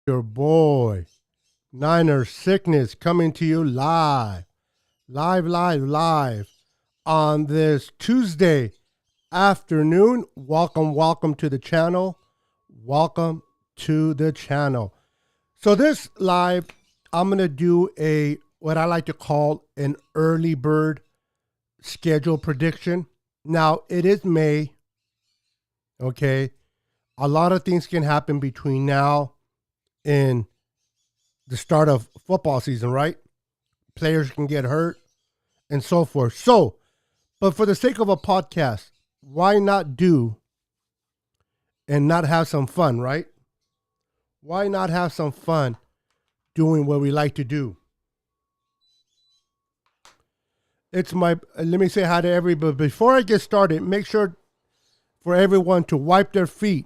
Your boy, Niner Sickness, coming to you live on this Tuesday afternoon. Welcome to the channel. Welcome to the channel. So this live, I'm going to do what I like to call an early bird schedule prediction. Now, it is May, okay? A lot of things can happen between now and the start of football season, right? Players can get hurt and so forth. So, but for the sake of a podcast, why not do and not have some fun, right? Why not have some fun doing what we like to do? Let me say hi to everybody. Before I get started, make sure for everyone to wipe their feet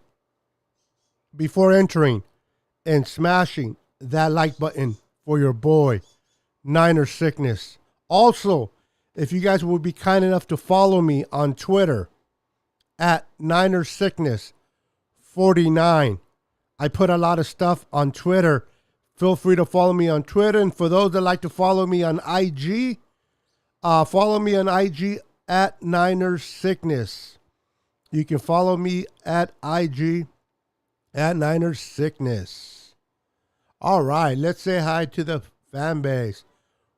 before entering and smashing that like button for your boy, Niner Sickness. Also, if you guys would be kind enough to follow me on Twitter at Niner Sickness 49. I put a lot of stuff on Twitter. Feel free to follow me on Twitter. And for those that like to follow me on IG, follow me on IG at Niner Sickness. You can follow me at IG at Niner Sickness. All right, let's say hi to the fan base.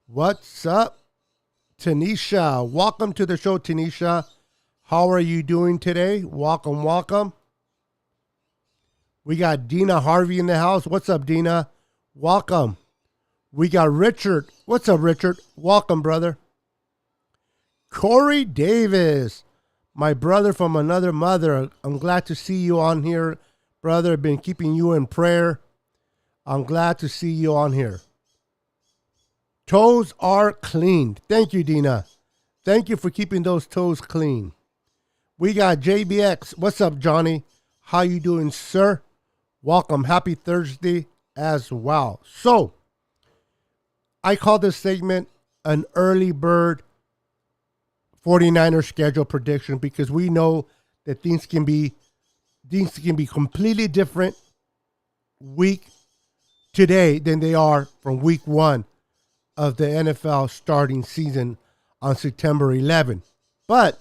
What's up, Tanisha? Welcome to the show, Tanisha. How are you doing today? Welcome. We got Dina Harvey in the house. What's up, Dina? Welcome. We got Richard. What's up, Richard? Welcome, brother. Corey Davis, my brother from another mother. I'm glad to see you on here, brother. Been keeping you in prayer. I'm glad to see you on here. Toes are cleaned. Thank you, Dina. Thank you for keeping those toes clean. We got JBX. What's up, Johnny? How you doing, sir? Welcome. Happy Thursday as well. So, I call this segment an early bird 49er schedule prediction because we know that things can be completely different week today than they are from week one of the NFL starting season on September 11. But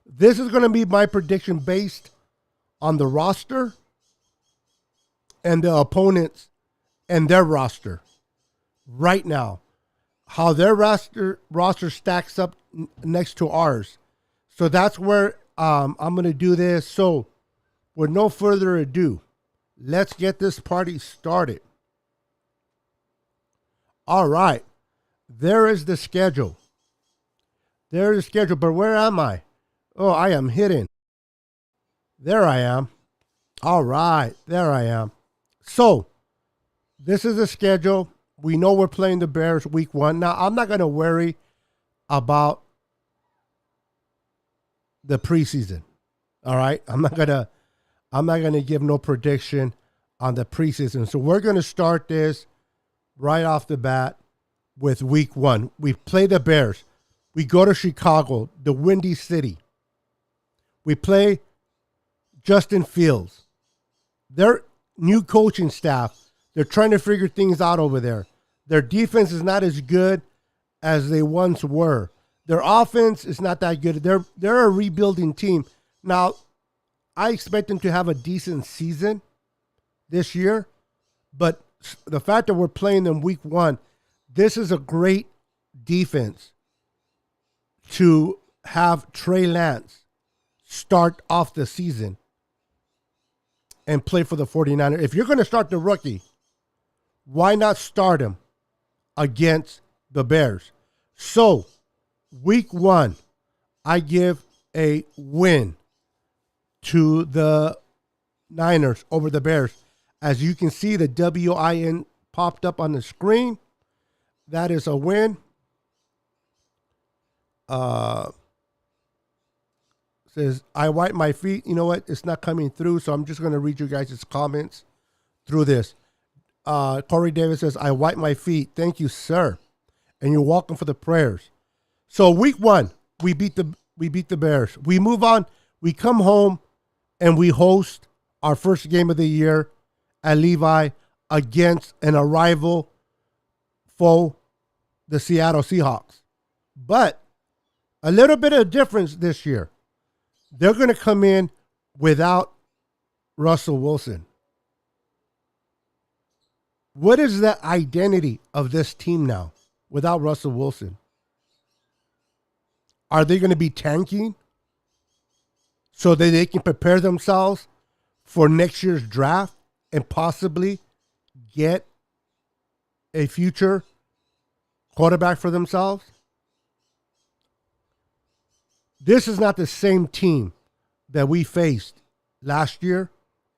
this is going to be my prediction based on the roster and the opponents and their roster right now, how their roster stacks up next to ours. So that's where I'm going to do this. So with no further ado, let's get this party started. All right. There is the schedule. There is the schedule, but where am I? Oh, I am hidden. There I am. All right. There I am. So, this is the schedule. We know we're playing the Bears week one. Now, I'm not going to worry about the preseason. All right? I'm not going to give no prediction on the preseason. So, we're going to start this right off the bat with week one. We play the Bears. We go to Chicago, the Windy City. We play Justin Fields. Their new coaching staff, they're trying to figure things out over there. Their defense is not as good as they once were. Their offense is not that good. They're a rebuilding team. Now, I expect them to have a decent season this year, but the fact that we're playing them week one, this is a great defense to have Trey Lance start off the season and play for the 49ers. If you're going to start the rookie, why not start him against the Bears? So, week one, I give a win to the Niners over the Bears. As you can see, the WIN popped up on the screen. That is a win. Says, I wipe my feet. You know what? It's not coming through, so I'm just going to read you guys' comments through this. Corey Davis says, I wipe my feet. Thank you, sir. And you're welcome for the prayers. So week one, we beat the Bears. We move on. We come home and we host our first game of the year at Levi against an arrival foe, the Seattle Seahawks. But a little bit of difference this year. They're going to come in without Russell Wilson. What is the identity of this team now without Russell Wilson? Are they going to be tanking so that they can prepare themselves for next year's draft and possibly get a future quarterback for themselves? This is not the same team that we faced last year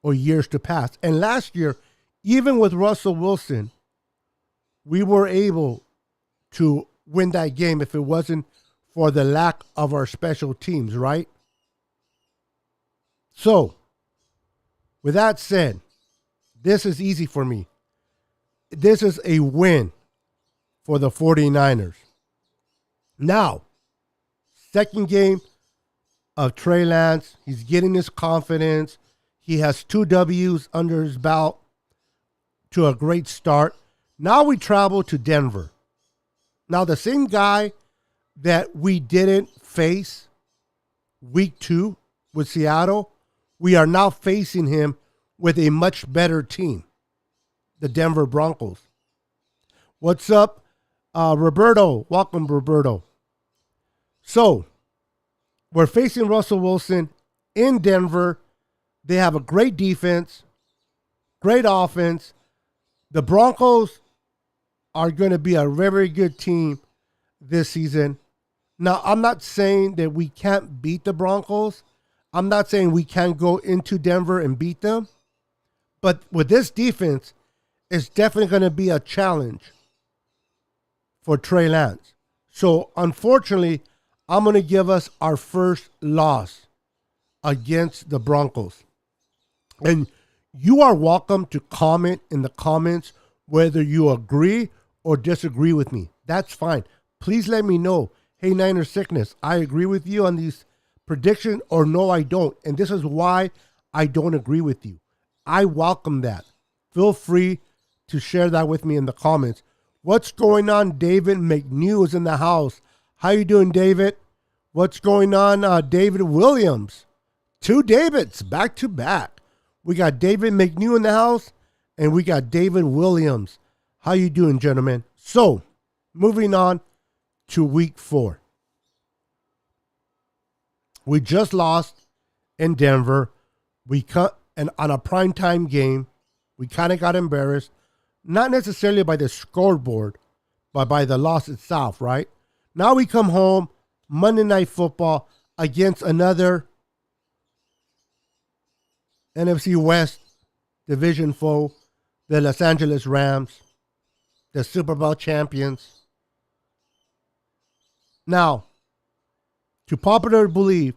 or years to pass. And last year, even with Russell Wilson, we were able to win that game if it wasn't for the lack of our special teams, right? So, with that said, this is easy for me. This is a win for the 49ers. Now, second game of Trey Lance. He's getting his confidence. He has 2 W's under his belt to a great start. Now we travel to Denver. Now, the same guy that we didn't face week 2 with Seattle, we are now facing him with a much better team, the Denver Broncos. What's up, Roberto? Welcome, Roberto. So, we're facing Russell Wilson in Denver. They have a great defense, great offense. The Broncos are going to be a very, very good team this season. Now, I'm not saying that we can't beat the Broncos. I'm not saying we can't go into Denver and beat them. But with this defense, it's definitely going to be a challenge for Trey Lance. So, unfortunately, I'm going to give us our first loss against the Broncos. And you are welcome to comment in the comments whether you agree or disagree with me. That's fine. Please let me know. Hey, Niner Sickness, I agree with you on these predictions, or no, I don't. And this is why I don't agree with you. I welcome that. Feel free to share that with me in the comments. What's going on? David McNew is in the house. How you doing, David? What's going on? David Williams. 2 Davids back to back. We got David McNew in the house, and we got David Williams. How you doing, gentlemen? So, moving on to week 4. We just lost in Denver. We cut on a primetime game. We kind of got embarrassed. Not necessarily by the scoreboard, but by the loss itself, right? Now we come home, Monday Night Football, against another NFC West division foe, the Los Angeles Rams, the Super Bowl champions. Now, to popular belief,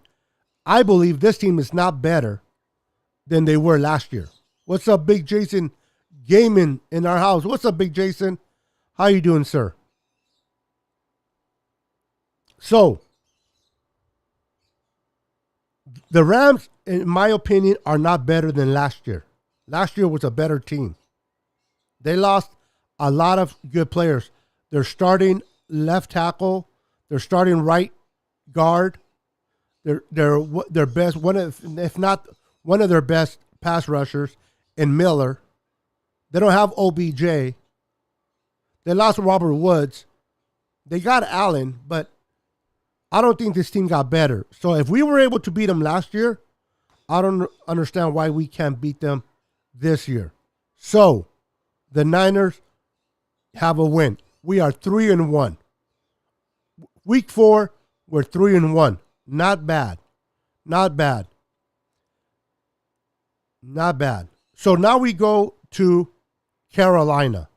I believe this team is not better than they were last year. What's up, Big Jason Gaming in our house? What's up, Big Jason? How you doing, sir? So, the Rams, in my opinion, are not better than last year. Last year was a better team. They lost a lot of good players. They're starting left tackle. They're starting right guard. They're best, one of, if not one of their best pass rushers in Miller. They don't have OBJ. They lost Robert Woods. They got Allen, but I don't think this team got better. So if we were able to beat them last year, I don't understand why we can't beat them this year. So the Niners have a win. We are 3-1. Week 4, we're 3-1. Not bad. Not bad. Not bad. So now we go to Carolina.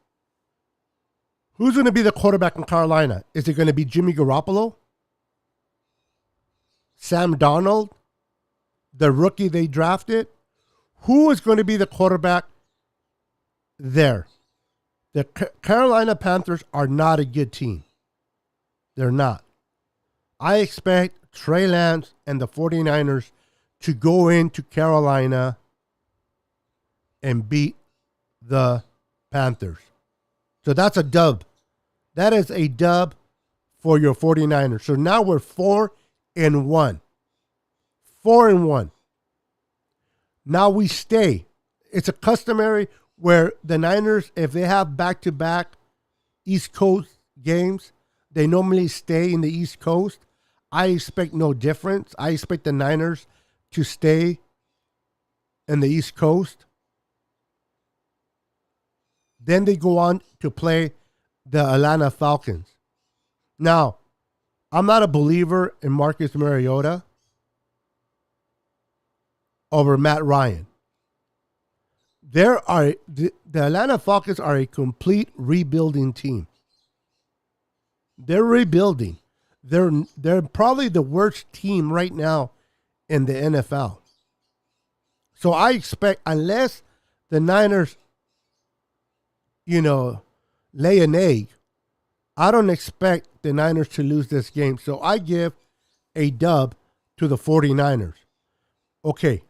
Who's going to be the quarterback in Carolina? Is it going to be Jimmy Garoppolo? Sam Darnold? The rookie they drafted? Who is going to be the quarterback there? The Carolina Panthers are not a good team. They're not. I expect Trey Lance and the 49ers to go into Carolina and beat the Panthers. So that's a dub. That is a dub for your 49ers. So now we're 4-1. 4-1. Now we stay. It's a customary where the Niners, if they have back-to-back East Coast games, they normally stay in the East Coast. I expect no difference. I expect the Niners to stay in the East Coast. Then they go on to play the Atlanta Falcons. Now, I'm not a believer in Marcus Mariota over Matt Ryan. The Atlanta Falcons are a complete rebuilding team. They're rebuilding. They're probably the worst team right now in the NFL. So I expect, unless the Niners, lay an egg, I don't expect the Niners to lose this game. So I give a dub to the 49ers. Okay,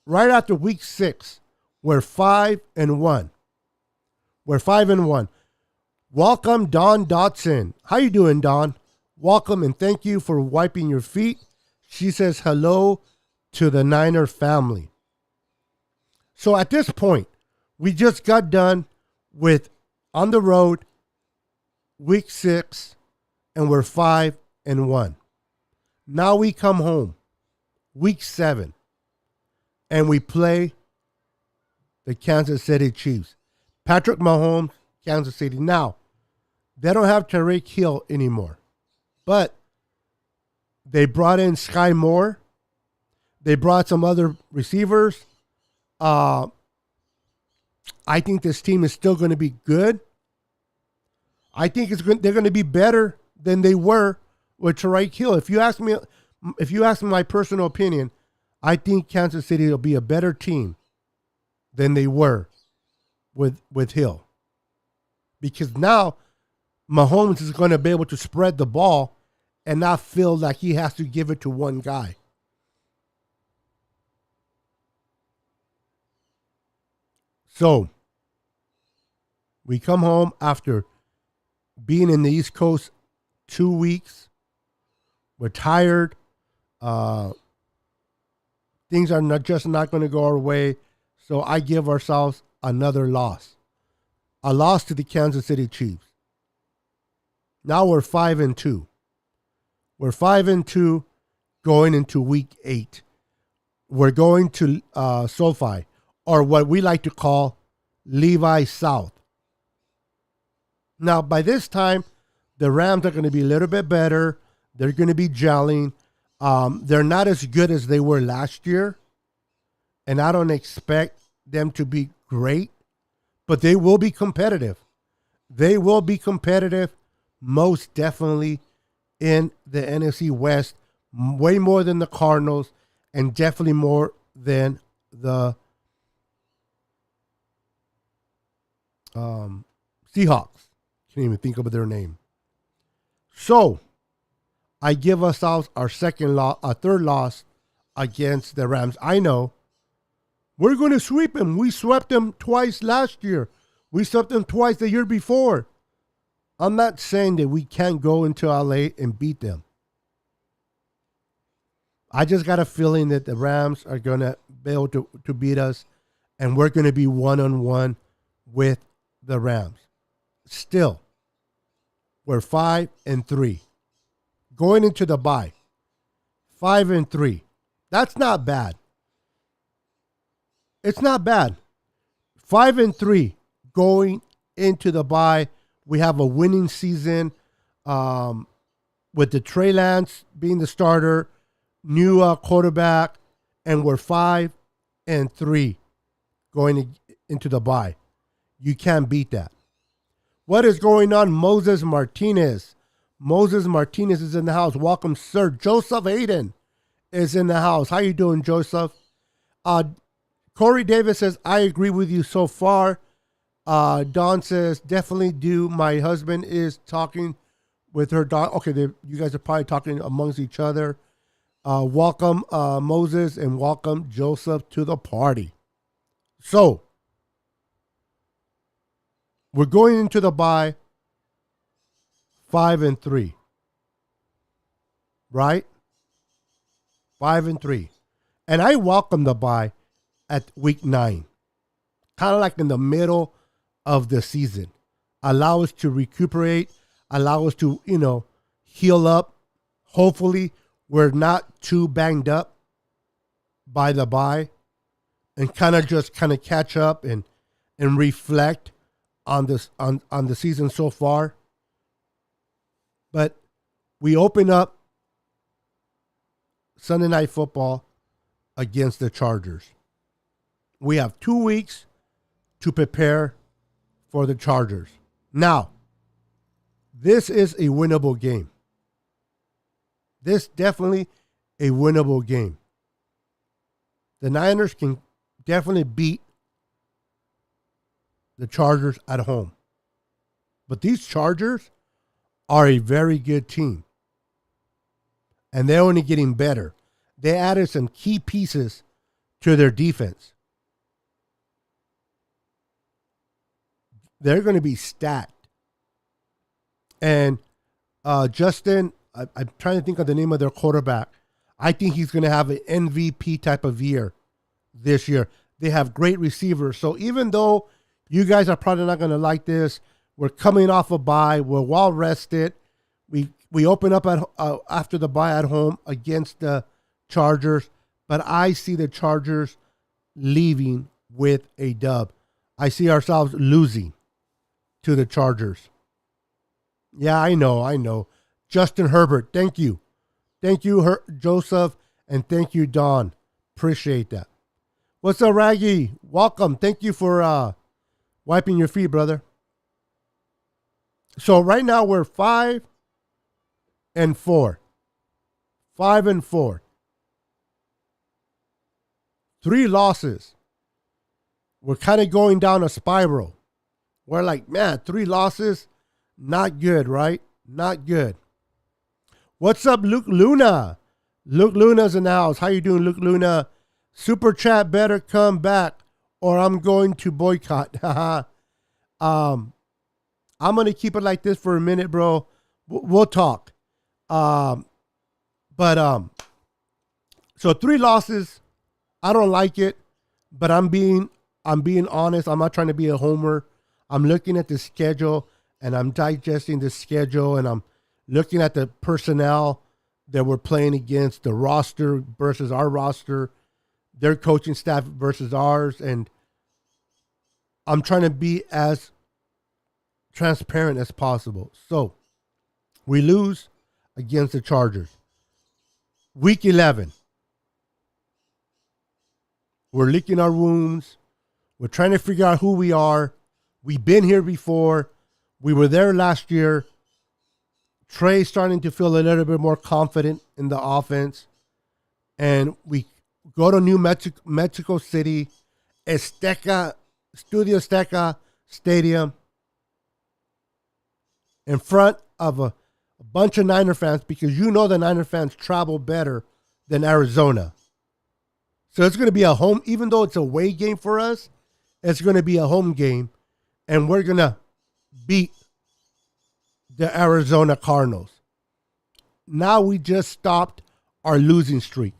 right after week 6, we're 5-1. We're 5-1. Welcome, Dawn Dotson. How you doing, Dawn? Welcome and thank you for wiping your feet. She says hello to the Niner family. So at this point, we just got done with on the road, week 6, and we're 5-1. Now we come home, week 7, and we play the Kansas City Chiefs. Patrick Mahomes, Kansas City. Now, they don't have Tyreek Hill anymore, but they brought in Skye Moore. They brought some other receivers. I think this team is still going to be good. I think they're going to be better than they were with Tyreek Hill. If you ask me my personal opinion, I think Kansas City will be a better team than they were with Hill. Because now Mahomes is going to be able to spread the ball and not feel like he has to give it to one guy. So we come home after being in the East Coast 2 weeks. We're tired. Things are not going to go our way. So I give ourselves another loss. A loss to the Kansas City Chiefs. Now we're 5-2. We're 5-2 going into week 8. We're going to SoFi, or what we like to call Levi South. Now, by this time, the Rams are going to be a little bit better. They're going to be gelling. They're not as good as they were last year. And I don't expect them to be great, but they will be competitive. They will be competitive, most definitely, in the NFC West, way more than the Cardinals, and definitely more than the Seahawks. Can't even think of their name. So I give ourselves our third loss against the Rams. I know we're going to sweep them. We swept them twice last year. We swept them twice the year before. I'm not saying that we can't go into LA and beat them. I just got a feeling that the Rams are going to be able to beat us, and we're going to be 1-on-1 with the Rams. Still, we're 5-3. Going into the bye, 5-3. That's not bad. It's not bad. 5-3 going into the bye. We have a winning season with the Trey Lance being the starter, new quarterback, and we're 5-3 going into the bye. You can't beat that. What is going on? Moses Martinez. Moses Martinez is in the house. Welcome, sir. Joseph Aiden is in the house. How you doing, Joseph? Corey Davis says, I agree with you so far. Don says, definitely do. My husband is talking with her daughter. Okay, you guys are probably talking amongst each other. Welcome, Moses, and welcome, Joseph, to the party. So, We're going into the bye 5-3. Right? 5-3. And I welcome the bye at week 9. Kind of like in the middle of the season. Allow us to recuperate. Allow us to, heal up. Hopefully, we're not too banged up by the bye. And kind of catch up and reflect on this on the season so far. But we open up Sunday Night Football against the Chargers. We have 2 weeks to prepare for the Chargers. Now, this is a winnable game. This definitely a winnable game. The Niners can definitely beat the Chargers at home. But these Chargers are a very good team. And they're only getting better. They added some key pieces to their defense. They're going to be stacked. And Justin, I'm trying to think of the name of their quarterback. I think he's going to have an MVP type of year this year. They have great receivers. So even though you guys are probably not going to like this, we're coming off a bye. We're well rested. We open up after the bye at home against the Chargers. But I see the Chargers leaving with a dub. I see ourselves losing to the Chargers. Yeah, I know. Justin Herbert, thank you. Thank you, Joseph, and thank you, Don. Appreciate that. What's up, Raggy? Welcome. Thank you for wiping your feet, brother. So right now we're 5-4. 5-4. 3 losses. We're kind of going down a spiral. We're like, man, 3 losses, not good, right? Not good. What's up, Luke Luna? Luke Luna's in the house. How you doing, Luke Luna? Super chat better come back or I'm going to boycott. I'm going to keep it like this for a minute, bro. We'll talk. So 3 losses. I don't like it, but I'm being honest. I'm not trying to be a homer. I'm looking at the schedule and I'm digesting the schedule and I'm looking at the personnel that we're playing against, the roster versus our roster, their coaching staff versus ours. And I'm trying to be as transparent as possible. So we lose against the Chargers. Week 11. We're licking our wounds. We're trying to figure out who we are. We've been here before. We were there last year. Trey's starting to feel a little bit more confident in the offense. And we go to New Mexico City, Estadio Azteca Stadium, in front of a bunch of Niner fans, because the Niner fans travel better than Arizona. So it's going to be a home, even though it's a away game for us, it's going to be a home game. And we're going to beat the Arizona Cardinals. Now we just stopped our losing streak.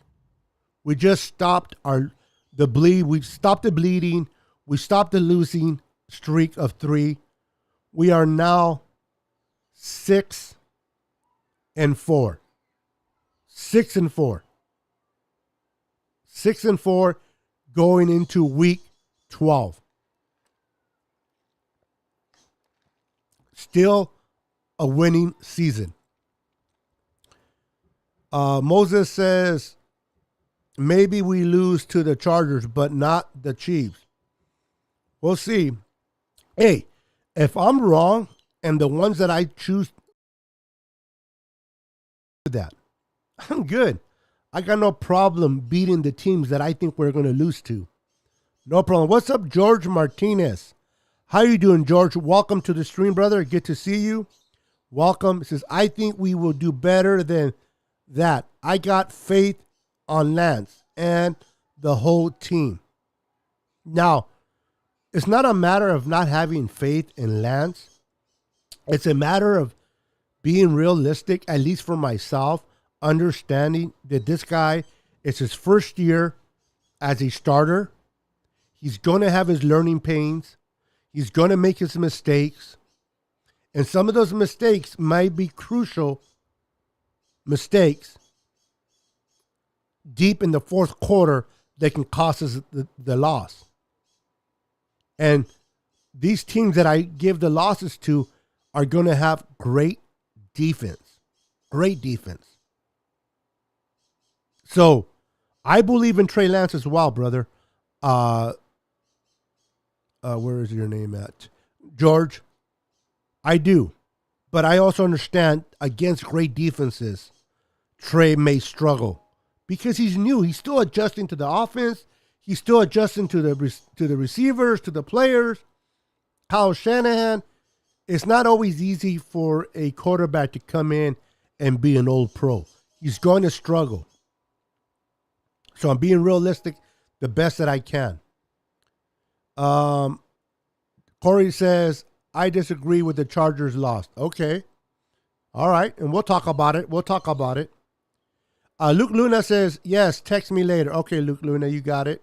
We just stopped the bleed. We've stopped the bleeding. We stopped the losing streak of 3. We are now 6-4. 6-4. 6-4 going into week 12. Still a winning season. Moses says, maybe we lose to the Chargers, but not the Chiefs. We'll see. Hey, if I'm wrong and the ones that I choose that, I'm good. I got no problem beating the teams that I think we're going to lose to. No problem. What's up, George Martinez? How you doing, George? Welcome to the stream, brother. Good to see you. Welcome. It says, I think we will do better than that. I got faith on Lance and the whole team. Now, It's not a matter of not having faith in Lance. It's a matter of being realistic, at least for myself, understanding that this guy is his first year as a starter. He's going to have his learning pains. He's going to make his mistakes. And some of those mistakes might be crucial mistakes deep in the fourth quarter that can cost us the loss. And these teams that I give the losses to are going to have great defense. Great defense. So I believe in Trey Lance as well, brother. Where is your name at? George. I do. But I also understand against great defenses, Trey may struggle because he's new. He's still adjusting to the offense. He's still adjusting to the receivers, to the players. Kyle Shanahan. It's not always easy for a quarterback to come in and be an old pro. He's going to struggle. So I'm being realistic the best that I can. Corey says, I disagree with the Chargers lost. Okay. All right. And we'll talk about it. Luke Luna says, yes, text me later. Okay, Luke Luna, you got it.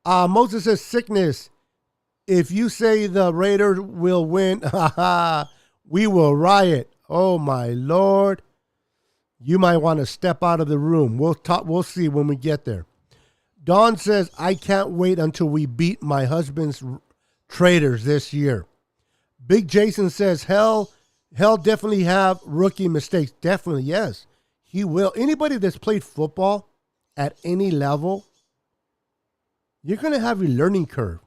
Moses says, sickness. If you say the Raiders will win, we will riot. Oh, my Lord. You might want to step out of the room. We'll see when we get there. Dawn says, I can't wait until we beat my husband's Traders this year. Big Jason says, hell definitely have rookie mistakes. Definitely, yes. He will. Anybody that's played football at any level, you're going to have your learning curve.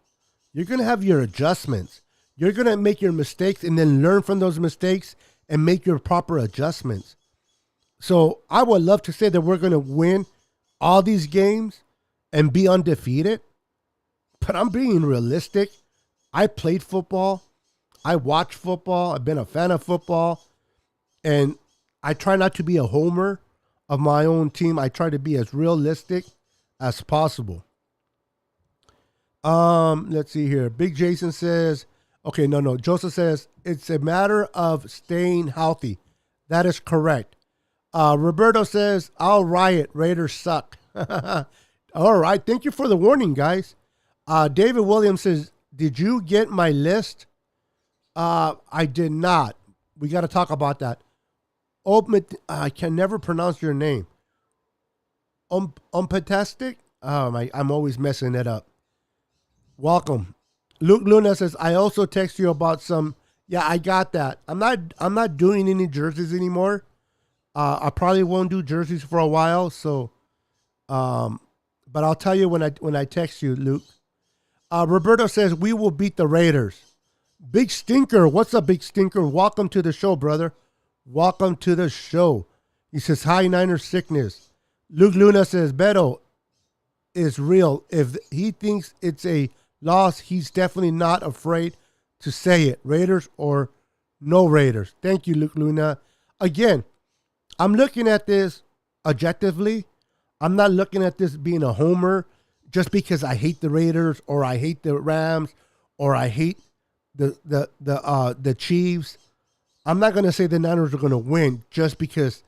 You're going to have your adjustments. You're going to make your mistakes and then learn from those mistakes and make your proper adjustments. So I would love to say that we're going to win all these games and be undefeated. But I'm being realistic. I played football. I watch football. I've been a fan of football. And I try not to be a homer of my own team. I try to be as realistic as possible. Let's see here. Big Jason says, okay, no. Joseph says, it's a matter of staying healthy. That is correct. Roberto says, I'll riot. Raiders suck. All right. Thank you for the warning, guys. David Williams says, did you get my list? I did not. We got to talk about that. I can never pronounce your name. Umpetastic? Oh, I'm always messing it up. Welcome. Luke Luna says, I also text you about some. Yeah, I got that. I'm not doing any jerseys anymore. I probably won't do jerseys for a while. So, but I'll tell you when I text you, Luke. Roberto says, we will beat the Raiders. Big Stinker. What's up, Big Stinker? Welcome to the show, brother. Welcome to the show. He says, hi, Niners sickness. Luke Luna says, Beto is real. If he thinks it's a loss, he's definitely not afraid to say it. Raiders or no Raiders. Thank you, Luke Luna. Again, I'm looking at this objectively. I'm not looking at this being a homer just because I hate the Raiders or I hate the Rams or I hate the Chiefs. I'm not going to say the Niners are going to win just because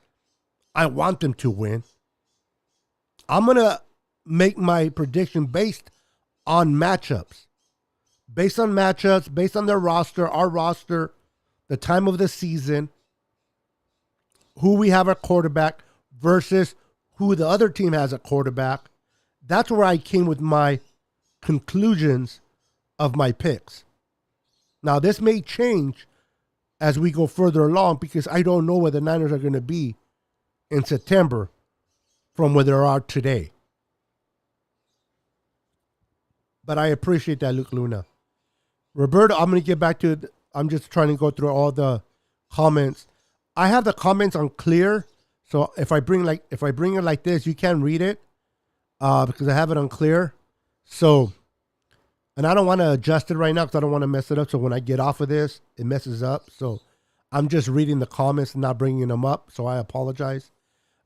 I want them to win. I'm going to make my prediction based on matchups. Based on matchups, based on their roster, our roster, the time of the season, who we have our quarterback versus who the other team has a quarterback. That's where I came with my conclusions of my picks. Now, this may change as we go further along because I don't know where the Niners are going to be in September from where they are today. But I appreciate that, Luke Luna. Roberto, I'm going to get back to it. I'm just trying to go through all the comments. I have the comments on clear. So if I bring it like this, you can read it because I have it on clear. So, and I don't want to adjust it right now because I don't want to mess it up. So when I get off of this, it messes up. So I'm just reading the comments and not bringing them up. So I apologize.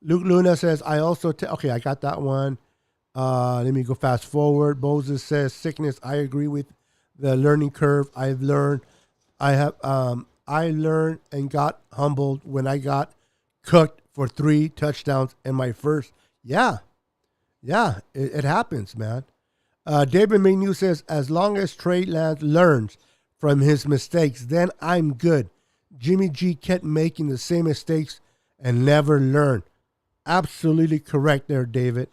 Luke Luna says, I also, okay, I got that one. Let me go fast forward. Moses says, sickness. I agree with the learning curve. I learned and got humbled when I got cooked for 3 touchdowns in my first. Yeah, it happens, man. David McNew says, as long as Trey Lance learns from his mistakes, then I'm good. Jimmy G kept making the same mistakes and never learned. Absolutely correct there, David.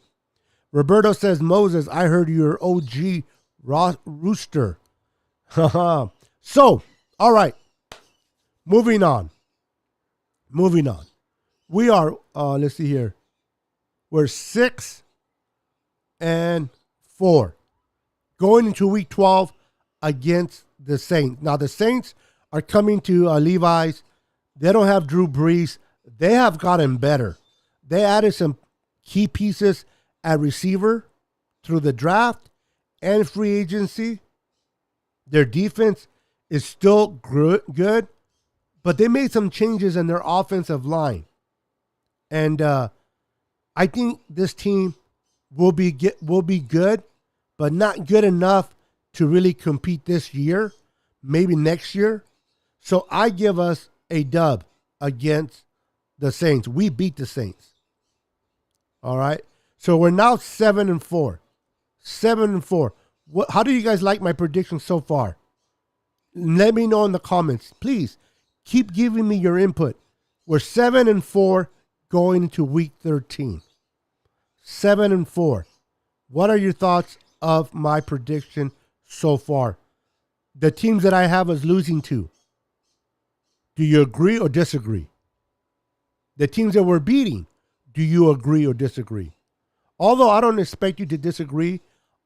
Roberto says, Moses, I heard you're OG Rooster. So, all right. Moving on. We are, let's see here. We're 6-4. Going into week 12 against the Saints. Now, the Saints are coming to Levi's. They don't have Drew Brees. They have gotten better. They added some key pieces at receiver through the draft and free agency. Their defense is still good, but they made some changes in their offensive line. And I think this team will be good, but not good enough to really compete this year, maybe next year. So I give us a dub against the Saints. We beat the Saints. All right. So we're now 7-4. 7-4. How do you guys like my predictions so far? Let me know in the comments. Please keep giving me your input. We're 7-4 going into week 13. 7-4. What are your thoughts of my prediction so far? The teams that I have us losing to. Do you agree or disagree? The teams that we're beating, do you agree or disagree? Although I don't expect you to disagree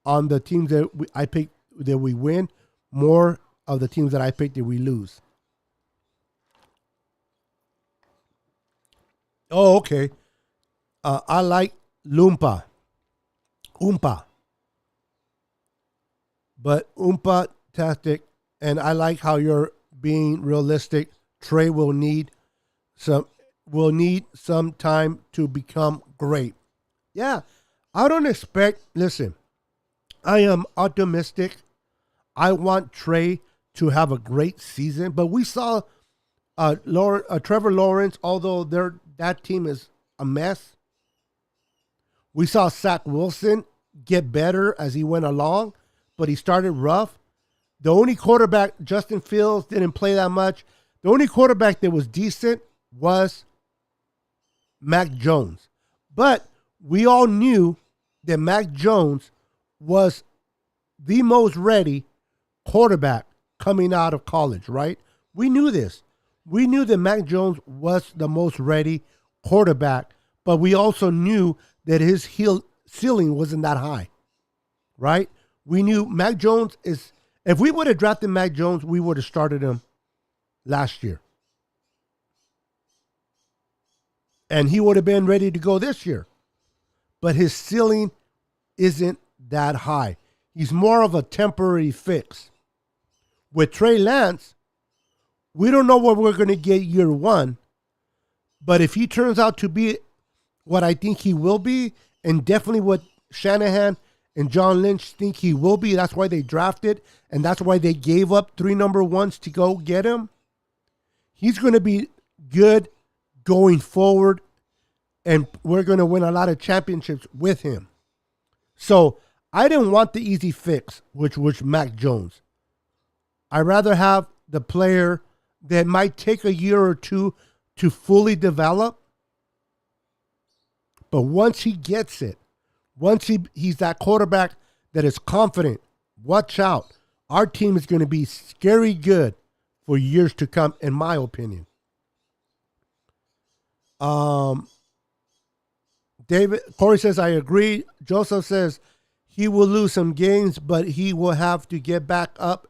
on the teams that I pick that we win, more of the teams that I pick that we lose. Oh, okay. I like Oompa. But Oompa-tastic, and I like how you're being realistic. Trey will need some time to become great. Yeah, I don't expect. Listen, I am optimistic. I want Trey to have a great season, but we saw Trevor Lawrence, although that team is a mess. We saw Zach Wilson get better as he went along, but he started rough. The only quarterback, Justin Fields, didn't play that much. The only quarterback that was decent was Mac Jones. But we all knew that Mac Jones was the most ready quarterback coming out of college, right? We knew this. We knew that Mac Jones was the most ready quarterback, but we also knew that his ceiling wasn't that high, right? We knew Mac Jones is, if we would have drafted Mac Jones, we would have started him last year. And he would have been ready to go this year. But his ceiling isn't that high. He's more of a temporary fix. With Trey Lance, we don't know what we're going to get year one. But if he turns out to be what I think he will be, and definitely what Shanahan and John Lynch think he will be, that's why they drafted, and that's why they gave up 3 number ones to go get him. He's going to be good going forward, and we're going to win a lot of championships with him. So I didn't want the easy fix, which was Mac Jones. I'd rather have the player that might take a year or two to fully develop. But once he gets it, once he's that quarterback that is confident, watch out. Our team is going to be scary good for years to come, in my opinion. Corey says, I agree. Joseph says he will lose some games, but he will have to get back up,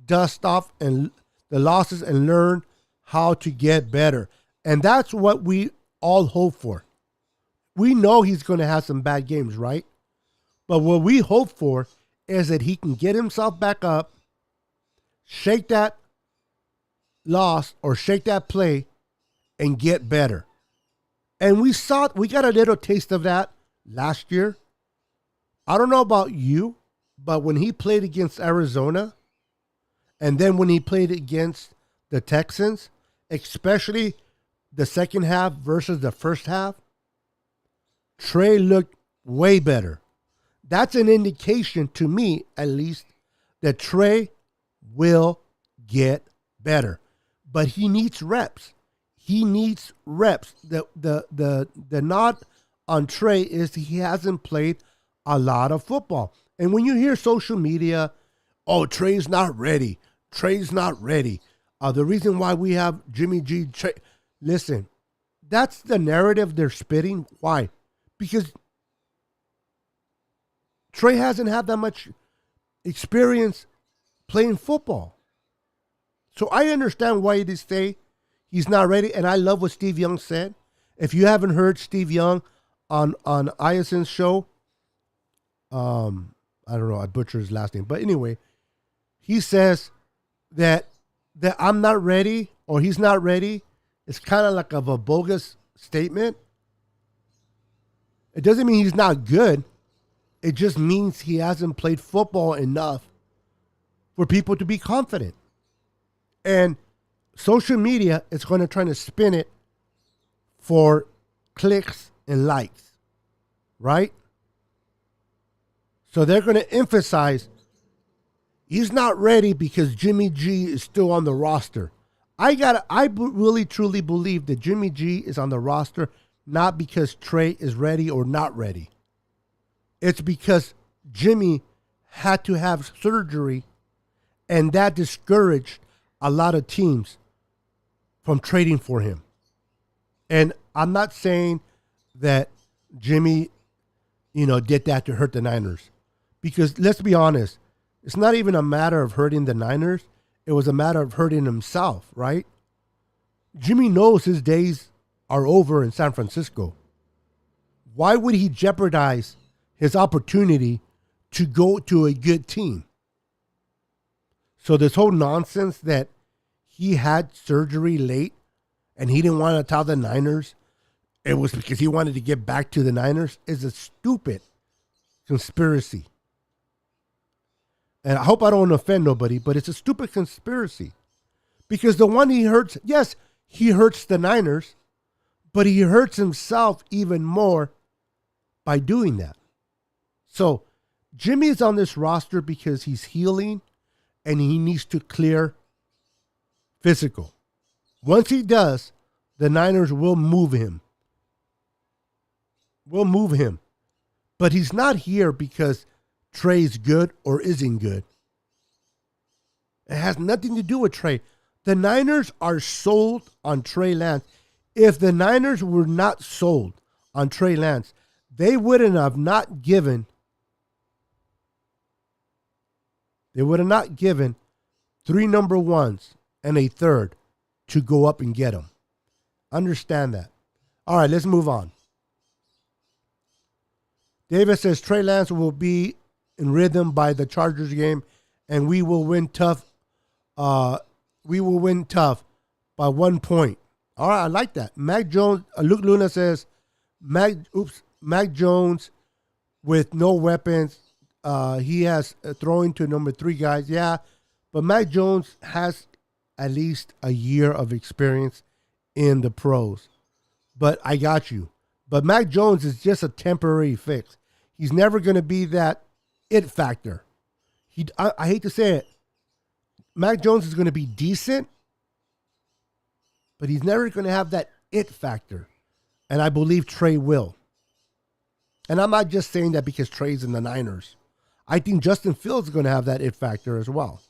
dust off and the losses, and learn how to get better. And that's what we all hope for. We know he's going to have some bad games, right? But what we hope for is that he can get himself back up, shake that loss or shake that play, and get better. And we got a little taste of that last year. I don't know about you, but when he played against Arizona, And then when he played against the Texans, especially the second half versus the first half, Trey looked way better. That's an indication to me, at least, that Trey will get better. But he needs reps. He needs reps. The nod on Trey is he hasn't played a lot of football. And when you hear social media, oh, Trey's not ready. Trey's not ready. The reason why we have Jimmy G. Trey. Listen, that's the narrative they're spitting. Why? Because Trey hasn't had that much experience playing football. So I understand why they say he's not ready. And I love what Steve Young said. If you haven't heard Steve Young on Iason's show, I don't know, I butchered his last name. But anyway, he says that I'm not ready or he's not ready. It's kind of like a bogus statement. It doesn't mean he's not good. It just means he hasn't played football enough for people to be confident. And social media is going to try to spin it for clicks and likes, right? So they're going to emphasize he's not ready because Jimmy G is still on the roster. I really truly believe that Jimmy G is on the roster not because Trey is ready or not ready. It's because Jimmy had to have surgery, and that discouraged a lot of teams from trading for him. And I'm not saying that Jimmy, did that to hurt the Niners. Because let's be honest, it's not even a matter of hurting the Niners. It was a matter of hurting himself, right? Jimmy knows his days are over in San Francisco. Why would he jeopardize his opportunity to go to a good team? So this whole nonsense that he had surgery late and he didn't want to tell the Niners it was because he wanted to get back to the Niners is a stupid conspiracy. And I hope I don't offend nobody, but it's a stupid conspiracy. Because the one he hurts, yes, he hurts the Niners, but he hurts himself even more by doing that. So Jimmy is on this roster because he's healing and he needs to clear physical. Once he does, the Niners will move him. Will move him. But he's not here because Trey's good or isn't good. It has nothing to do with Trey. The Niners are sold on Trey Lance. If the Niners were not sold on Trey Lance, they would have not given 3 number ones and a third to go up and get him. Understand that. All right, let's move on. David says Trey Lance will be in rhythm by the Chargers game, and we will win tough. We will win tough by 1 point. All right, I like that. Mac Jones. Luke Luna says Mac Jones with no weapons. He has throwing to number 3 guys. Yeah, but Mac Jones has at least a year of experience in the pros. But I got you. But Mac Jones is just a temporary fix. He's never going to be that it factor. I hate to say it. Mac Jones is going to be decent, but he's never going to have that it factor. And I believe Trey will. And I'm not just saying that because Trey's in the Niners. I think Justin Fields is going to have that it factor as well.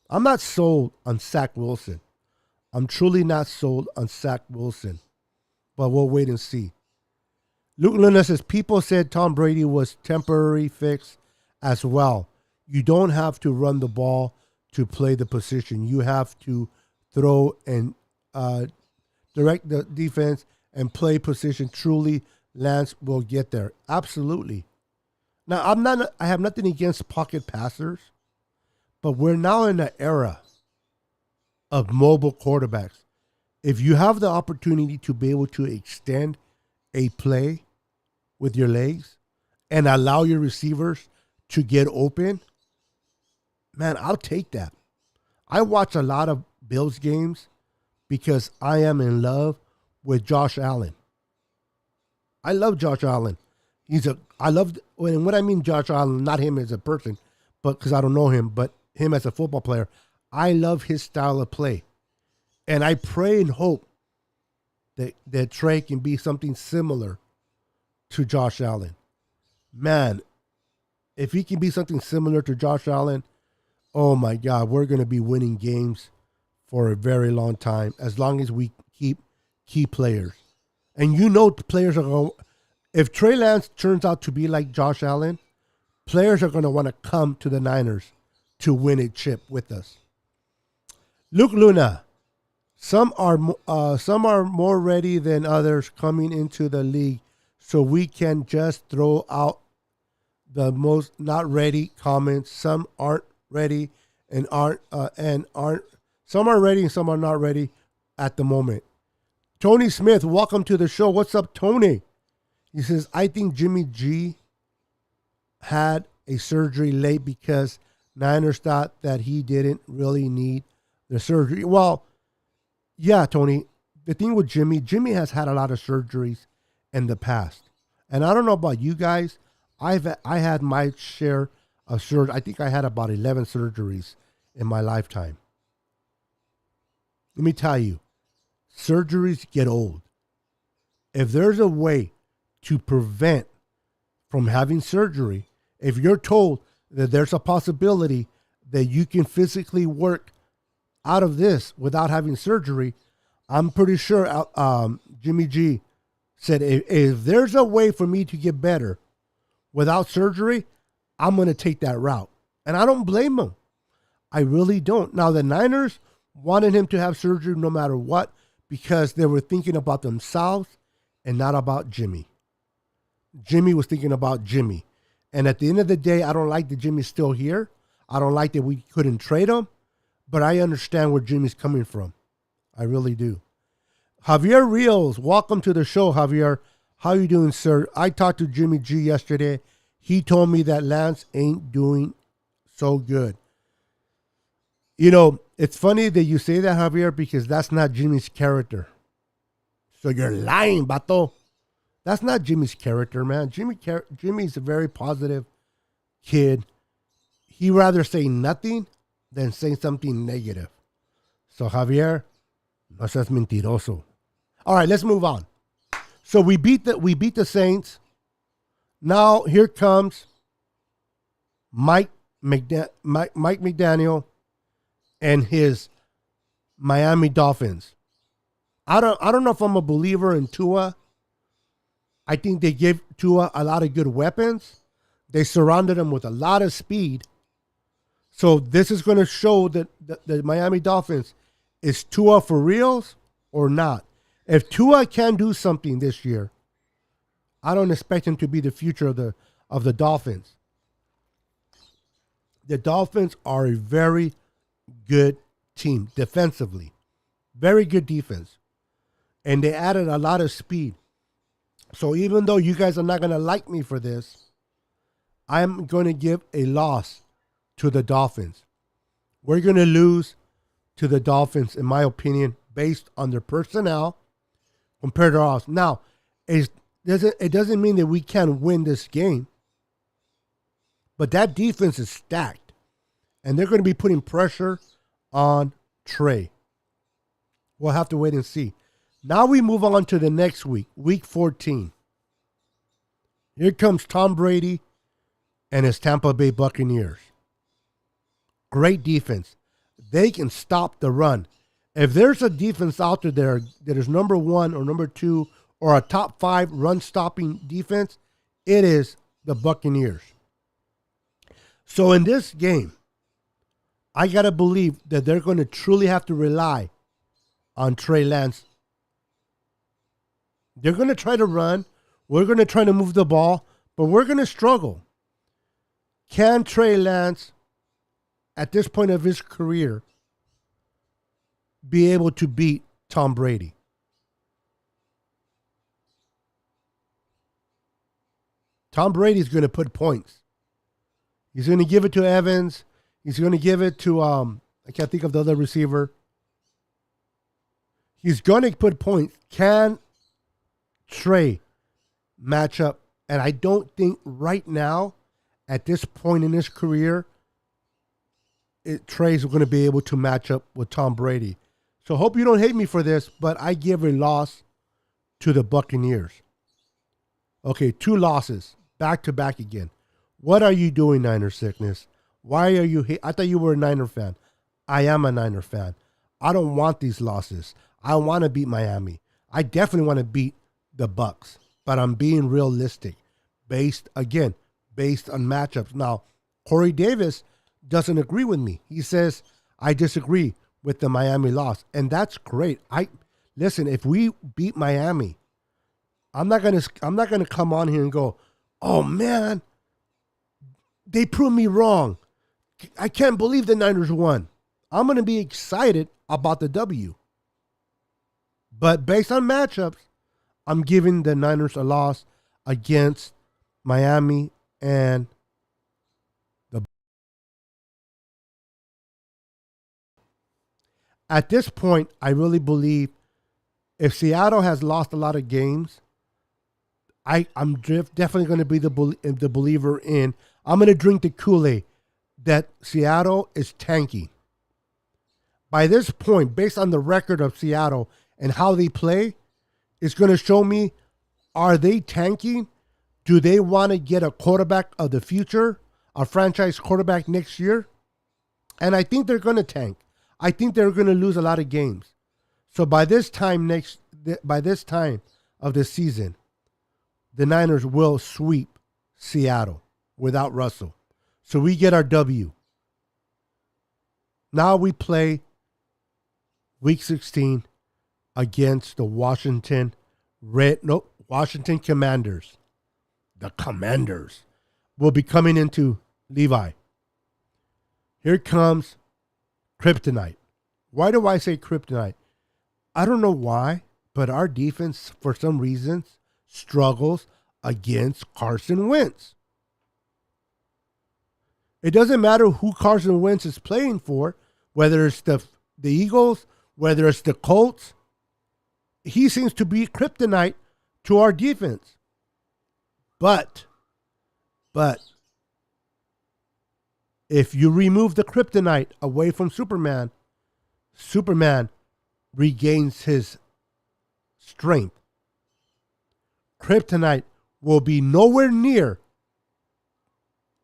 I'm not sold on Zach Wilson. I'm truly not sold on Zach Wilson. But we'll wait and see. Luke Luna says, people said Tom Brady was temporary fix as well. You don't have to run the ball to play the position. You have to throw and direct the defense and play position. Truly, Lance will get there. Absolutely. Now, I have nothing against pocket passers, but we're now in an era of mobile quarterbacks. If you have the opportunity to be able to extend a play with your legs and allow your receivers to get open, man, I'll take that. I watch a lot of Bills games because I am in love with Josh Allen. I love Josh Allen. And what I mean Josh Allen, not him as a person, but because I don't know him, but him as a football player. I love his style of play. And I pray and hope that Trey can be something similar to Josh Allen. Man, if he can be something similar to Josh Allen, oh my God, we're going to be winning games for a very long time as long as we keep key players. And you know the players are going to, if Trey Lance turns out to be like Josh Allen, players are going to want to come to the Niners to win a chip with us. Luke Luna, some are more ready than others coming into the league, so we can just throw out the most not ready comments. Some aren't ready and aren't. Some are ready and some are not ready at the moment. Tony Smith, welcome to the show. What's up, Tony? He says, I think Jimmy G had a surgery late because Niners thought that he didn't really need the surgery. Well, yeah, Tony. The thing with Jimmy has had a lot of surgeries in the past. And I don't know about you guys. I had my share of surgery. I think I had about 11 surgeries in my lifetime. Let me tell you, surgeries get old. If there's a way to prevent from having surgery, if you're told that there's a possibility that you can physically work out of this without having surgery, I'm pretty sure Jimmy G said, if there's a way for me to get better without surgery, I'm going to take that route. And I don't blame him. I really don't. Now, the Niners wanted him to have surgery no matter what because they were thinking about themselves and not about Jimmy. Jimmy was thinking about Jimmy. And at the end of the day, I don't like that Jimmy's still here. I don't like that we couldn't trade him. But I understand where Jimmy's coming from. I really do. Javier Rios, welcome to the show, Javier. How you doing, sir? I talked to Jimmy G yesterday. He told me that Lance ain't doing so good. You know, it's funny that you say that, Javier, because that's not Jimmy's character. So you're lying, Bato. That's not Jimmy's character, man. Jimmy's a very positive kid. He'd rather say nothing than say something negative. So, Javier, no seas mentiroso. All right, let's move on. So we beat the Saints. Now here comes Mike McDaniel and his Miami Dolphins. I don't know if I'm a believer in Tua. I think they gave Tua a lot of good weapons. They surrounded him with a lot of speed. So this is going to show that the Miami Dolphins, is Tua for reals or not? If Tua can do something this year, I don't expect him to be the future of the Dolphins. The Dolphins are a very good team defensively. Very good defense. And they added a lot of speed. So even though you guys are not going to like me for this, I'm going to give a loss to the Dolphins. We're going to lose to the Dolphins, in my opinion, based on their personnel compared to us. Now, it doesn't mean that we can't win this game, but that defense is stacked, and they're going to be putting pressure on Trey. We'll have to wait and see. Now we move on to the next week, week 14. Here comes Tom Brady and his Tampa Bay Buccaneers. Great defense. They can stop the run. If there's a defense out there that is number one or number two or a top 5 run-stopping defense, it is the Buccaneers. So in this game, I got to believe that they're going to truly have to rely on Trey Lance. They're going to try to run. We're going to try to move the ball, but we're going to struggle. Can Trey Lance, at this point of his career, be able to beat Tom Brady? Tom Brady's going to put points. He's going to give it to Evans. He's going to give it to I can't think of the other receiver. He's going to put points. Can Trey match up? And I don't think right now, at this point in his career, Trey's going to be able to match up with Tom Brady. So hope you don't hate me for this, but I give a loss to the Buccaneers. Okay, 2 losses, back to back again. What are you doing, Niner Sickness? Why are you I thought you were a Niner fan. I am a Niner fan. I don't want these losses. I want to beat Miami. I definitely want to beat the Bucs, but I'm being realistic based on matchups. Now, Corey Davis doesn't agree with me. He says, I disagree with the Miami loss, and that's great. Listen, if we beat Miami, I'm not gonna come on here and go, oh man, they proved me wrong. I can't believe the Niners won. I'm gonna be excited about the W. But based on matchups, I'm giving the Niners a loss against Miami and the. At this point, I really believe if Seattle has lost a lot of games, I'm definitely going to be the believer in. I'm going to drink the Kool-Aid that Seattle is tanking. By this point, based on the record of Seattle and how they play, it's going to show me, are they tanking? Do they want to get a quarterback of the future, a franchise quarterback next year? And I think they're going to tank. I think they're going to lose a lot of games. So by this time of the season, the Niners will sweep Seattle without Russell. So we get our W. Now we play Week 16 against the Washington Commanders. The Commanders will be coming into Levi. Here comes Kryptonite. Why do I say Kryptonite? I don't know why, but our defense, for some reasons, struggles against Carson Wentz. It doesn't matter who Carson Wentz is playing for, whether it's the Eagles, whether it's the Colts. He seems to be kryptonite to our defense. But if you remove the kryptonite away from Superman regains his strength. Kryptonite will be nowhere near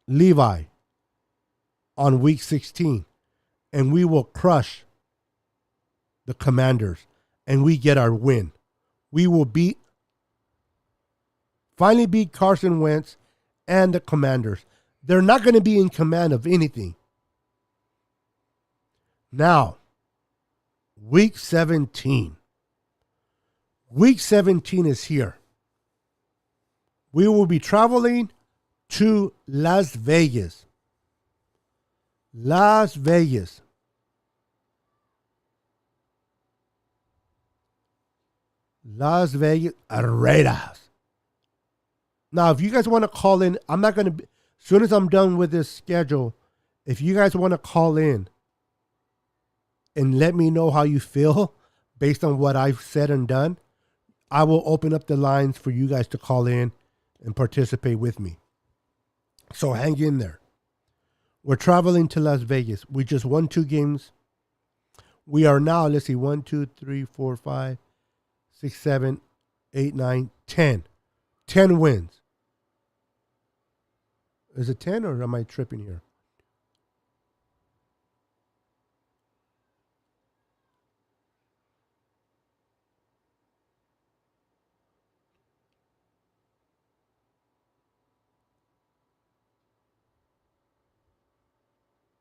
Levi on Week 16, and we will crush the Commanders, and we get our win. We will finally beat Carson Wentz and the Commanders. They're not going to be in command of anything. Now, Week 17. Week 17 is here. We will be traveling to Las Vegas. Las Vegas. Las Vegas Raiders. Now, if you guys want to call in, I'm not going to be, as soon as I'm done with this schedule, if you guys want to call in and let me know how you feel based on what I've said and done, I will open up the lines for you guys to call in and participate with me. So hang in there. We're traveling to Las Vegas. We just won 2 games. We are now, let's see, 1, 2, 3, 4, 5, 6, 7, 8, 9, 10. 10 wins. Is it 10 or am I tripping here?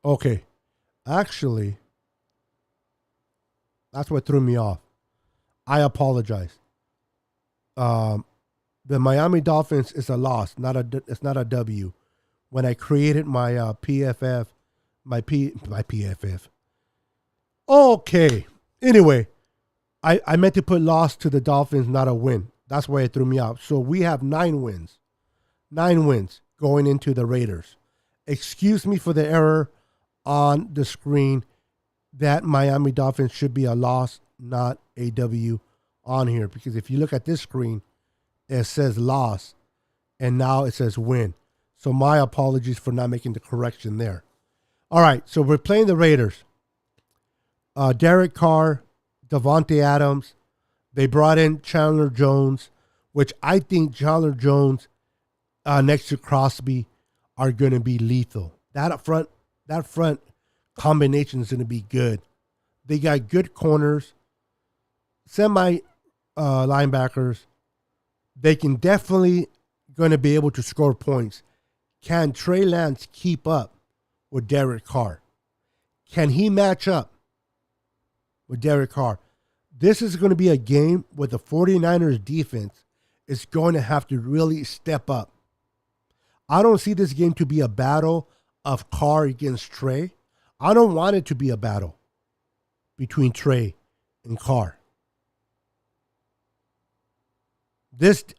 Okay. Actually, that's what threw me off. I apologize. The Miami Dolphins is a loss, it's not a W. When I created my PFF, my PFF. Okay. Anyway, I meant to put loss to the Dolphins, not a win. That's why it threw me off. So we have 9 wins. 9 wins going into the Raiders. Excuse me for the error on the screen that Miami Dolphins should be a loss, not a W on here. Because if you look at this screen, it says loss, and now it says win. So my apologies for not making the correction there. All right, so we're playing the Raiders. Derek Carr, Devontae Adams. They brought in Chandler Jones, which I think Chandler Jones next to Crosby are going to be lethal. That front combination is going to be good. They got good corners, semi linebackers. They can definitely going to be able to score points. Can Trey Lance keep up with Derek Carr? Can he match up with Derek Carr? This is going to be a game where the 49ers defense is going to have to really step up. I don't see this game to be a battle of Carr against Trey. I don't want it to be a battle between Trey and Carr.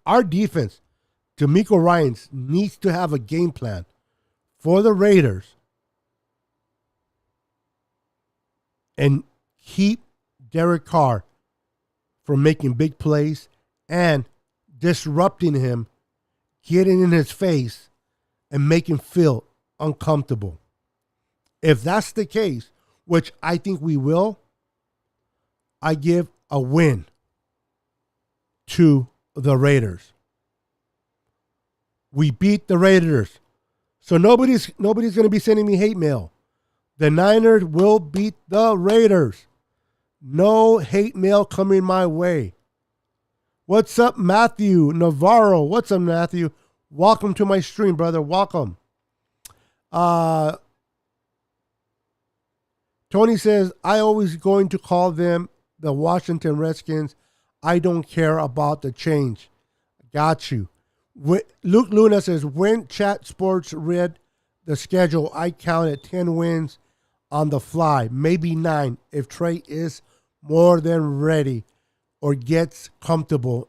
Our defense, D'Amico Ryans, needs to have a game plan for the Raiders and keep Derek Carr from making big plays and disrupting him, getting in his face, and making him feel uncomfortable. If that's the case, which I think we will, I give a win to the Raiders. We beat the Raiders. So nobody's going to be sending me hate mail. The Niners will beat the Raiders. No hate mail coming my way. What's up, Matthew Navarro? What's up, Matthew? Welcome to my stream, brother. Welcome. Tony says, I always going to call them the Washington Redskins. I don't care about the change. Got you. Luke Luna says, when Chat Sports read the schedule, I counted 10 wins on the fly, maybe 9 if Trey is more than ready or gets comfortable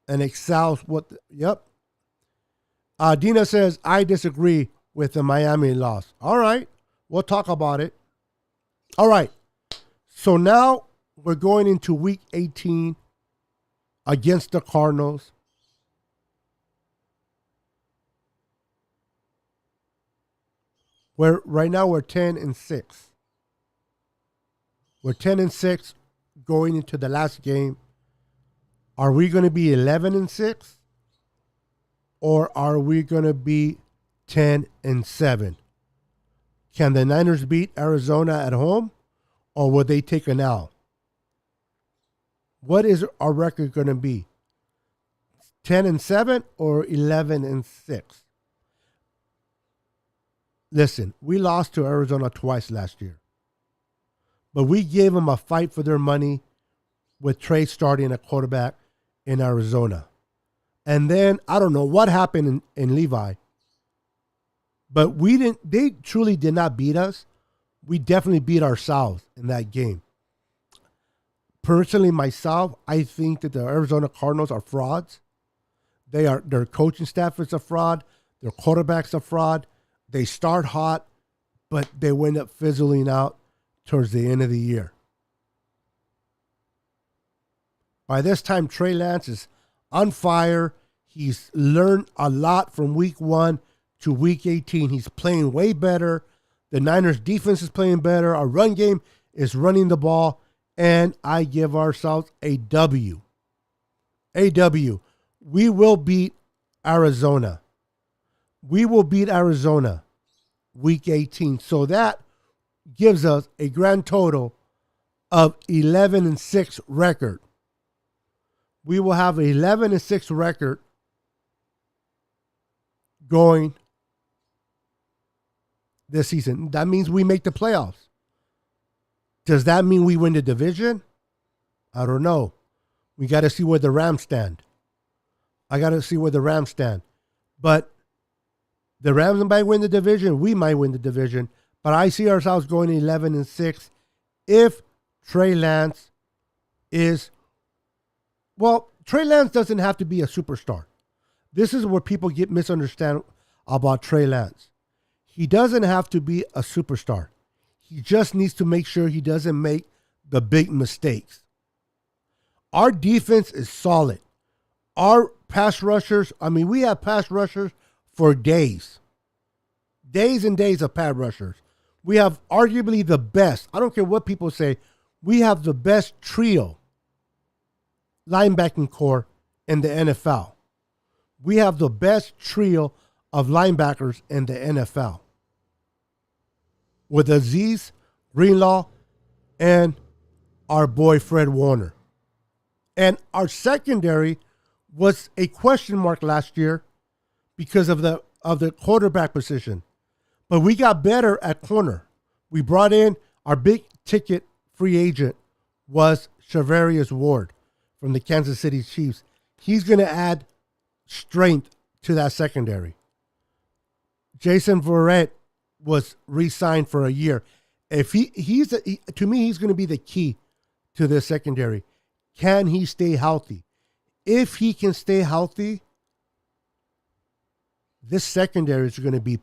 and excels. Yep. Dina says, I disagree with the Miami loss. All right. We'll talk about it. All right. So now we're going into week 18 against the Cardinals. Right now we're 10-6. We're 10-6 going into the last game. Are we going to be 11-6? Or are we going to be 10-7? Can the Niners beat Arizona at home? Or will they take an L? What is our record going to be? 10-7 or 11-6? Listen, we lost to Arizona twice last year. But we gave them a fight for their money with Trey starting at quarterback in Arizona. And then, I don't know what happened in Levi. But they truly did not beat us. We definitely beat ourselves in that game. Personally, myself, I think that the Arizona Cardinals are frauds. Their coaching staff is a fraud. Their quarterback's a fraud. They start hot, but they wind up fizzling out towards the end of the year. By this time, Trey Lance is on fire. He's learned a lot from week 1 to week 18. He's playing way better. The Niners defense is playing better. Our run game is running the ball. And I give ourselves a W. A W. We will beat Arizona. We will beat Arizona week 18. So that gives us a grand total of 11-6 record. We will have an 11-6 record going this season. That means we make the playoffs. Does that mean we win the division? I don't know. We got to see where the Rams stand. I got to see where the Rams stand. But the Rams might win the division. We might win the division. But I see ourselves going 11-6 if Trey Lance is... Well, Trey Lance doesn't have to be a superstar. This is where people get misunderstand about Trey Lance. He doesn't have to be a superstar. He just needs to make sure he doesn't make the big mistakes. Our defense is solid. Our pass rushers, we have pass rushers for days. Days and days of pass rushers. We have arguably the best. I don't care what people say. We have the best trio linebacking core in the NFL. We have the best trio of linebackers in the NFL. With Azeez, Greenlaw, and our boy Fred Warner. And our secondary was a question mark last year because of the quarterback position. But we got better at corner. We brought in our big ticket free agent was Charvarius Ward from the Kansas City Chiefs. He's going to add strength to that secondary. Jason Verrett was re-signed for a year. If to me, he's going to be the key to this secondary. Can he stay healthy? If he can stay healthy, this secondary is going to be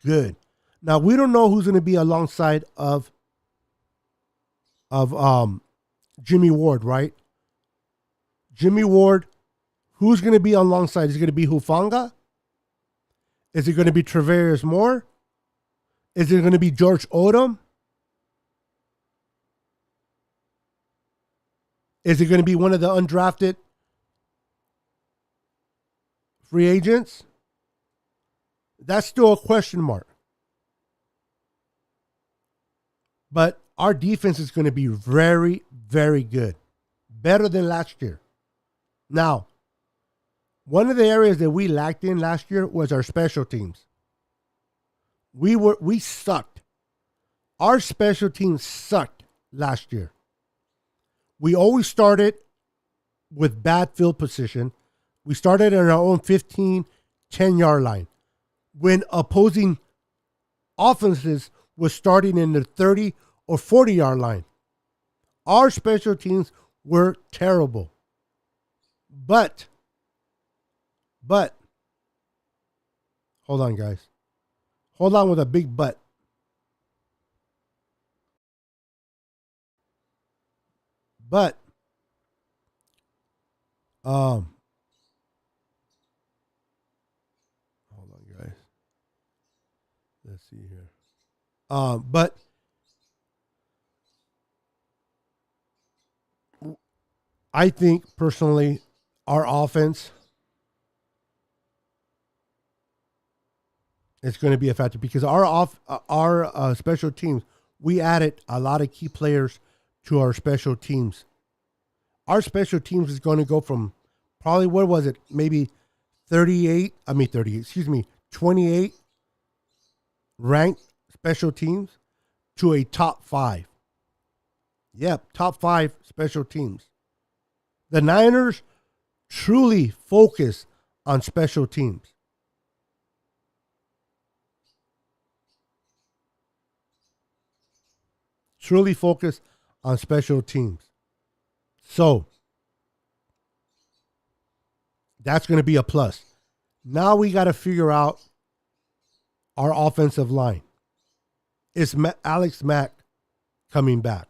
good. Now, we don't know who's going to be alongside of Jimmy Ward, right? Jimmy Ward, who's going to be alongside? Is it going to be Hufanga? Is it going to be Travarius Moore? Is it going to be George Odom? Is it going to be one of the undrafted free agents? That's still a question mark. But our defense is going to be very, very good. Better than last year. Now, one of the areas that we lacked in last year was our special teams. We sucked. Our special teams sucked last year. We always started with bad field position. We started on our own 15, 10-yard line. When opposing offenses was starting in the 30 or 40-yard line. Our special teams were terrible. But, hold on, guys. Hold on with a big but. But, hold on, guys. Let's see here. But I think personally, our offense is going to be affected because our special teams, we added a lot of key players to our special teams. Our special teams is going to go from probably, what was it? Maybe 28 ranked special teams to a top 5. Yep, top 5 special teams. The Niners truly focus on special teams. Truly focus on special teams. So, that's going to be a plus. Now we got to figure out our offensive line. Is Alex Mack coming back?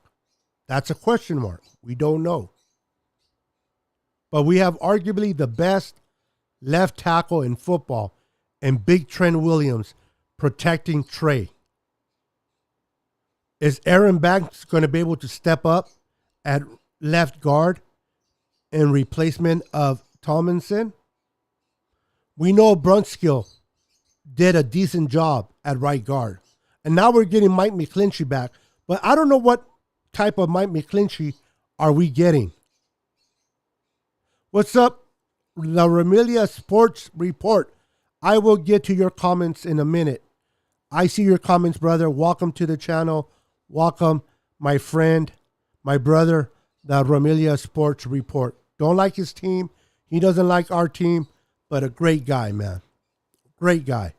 That's a question mark. We don't know. But we have arguably the best left tackle in football and Big Trent Williams protecting Trey. Is Aaron Banks going to be able to step up at left guard in replacement of Tomlinson? We know Brunskill did a decent job at right guard. And now we're getting Mike McClinchy back. But I don't know what type of Mike McClinchy are we getting. What's up, La Ramilia Sports Report? I will get to your comments in a minute. I see your comments, brother. Welcome to the channel. Welcome, my friend, my brother, the Ramilia Sports Report. Don't like his team. He doesn't like our team, but a great guy, man. Great guy.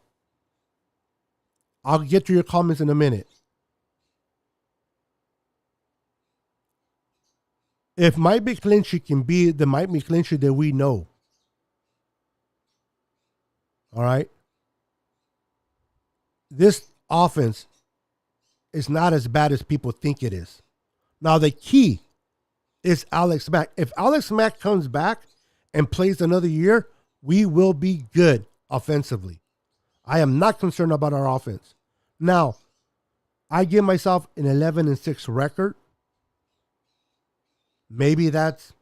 I'll get to your comments in a minute. If Mike McClinchy can be the Mike McClinchy that we know, all right, this offense is not as bad as people think it is. Now, the key is Alex Mack. If Alex Mack comes back and plays another year, we will be good offensively. I am not concerned about our offense. Now, I give myself an 11-6 record. Maybe that's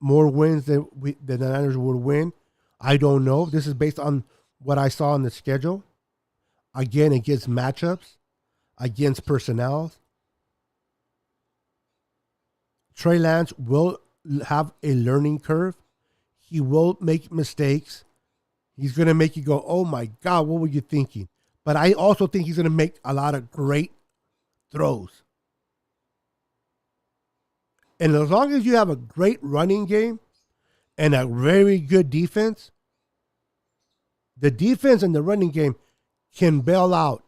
more wins than the Niners would win. I don't know. This is based on what I saw on the schedule. Again, against matchups, against personnel. Trey Lance will have a learning curve. He will make mistakes. He's going to make you go, oh my God, what were you thinking? But I also think he's going to make a lot of great throws. And as long as you have a great running game and a very good defense, the defense and the running game can bail out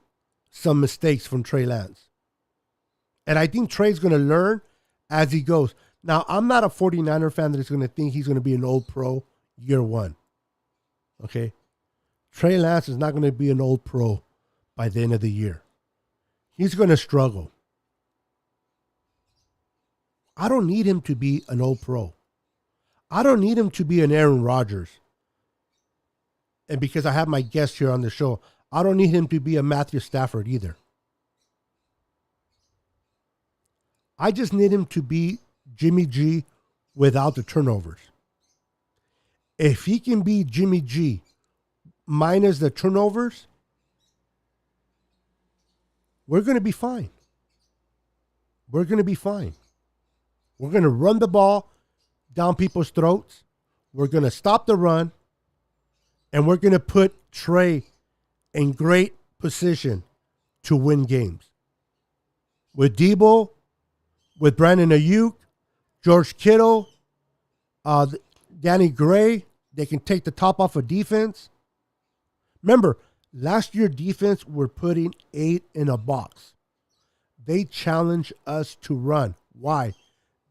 some mistakes from Trey Lance. And I think Trey's going to learn as he goes. Now, I'm not a 49er fan that is going to think he's going to be an old pro year one. Okay? Trey Lance is not going to be an old pro by the end of the year. He's going to struggle. I don't need him to be an old pro. I don't need him to be an Aaron Rodgers. And because I have my guest here on the show, I don't need him to be a Matthew Stafford either. I just need him to be Jimmy G without the turnovers. If he can be Jimmy G minus the turnovers, we're going to be fine. We're going to be fine. We're going to run the ball down people's throats. We're going to stop the run. And we're going to put Trey in great position to win games. With Debo, with Brandon Ayuk, George Kittle, Danny Gray, they can take the top off of defense. Remember, last year defense were putting 8 in a box. They challenged us to run. Why?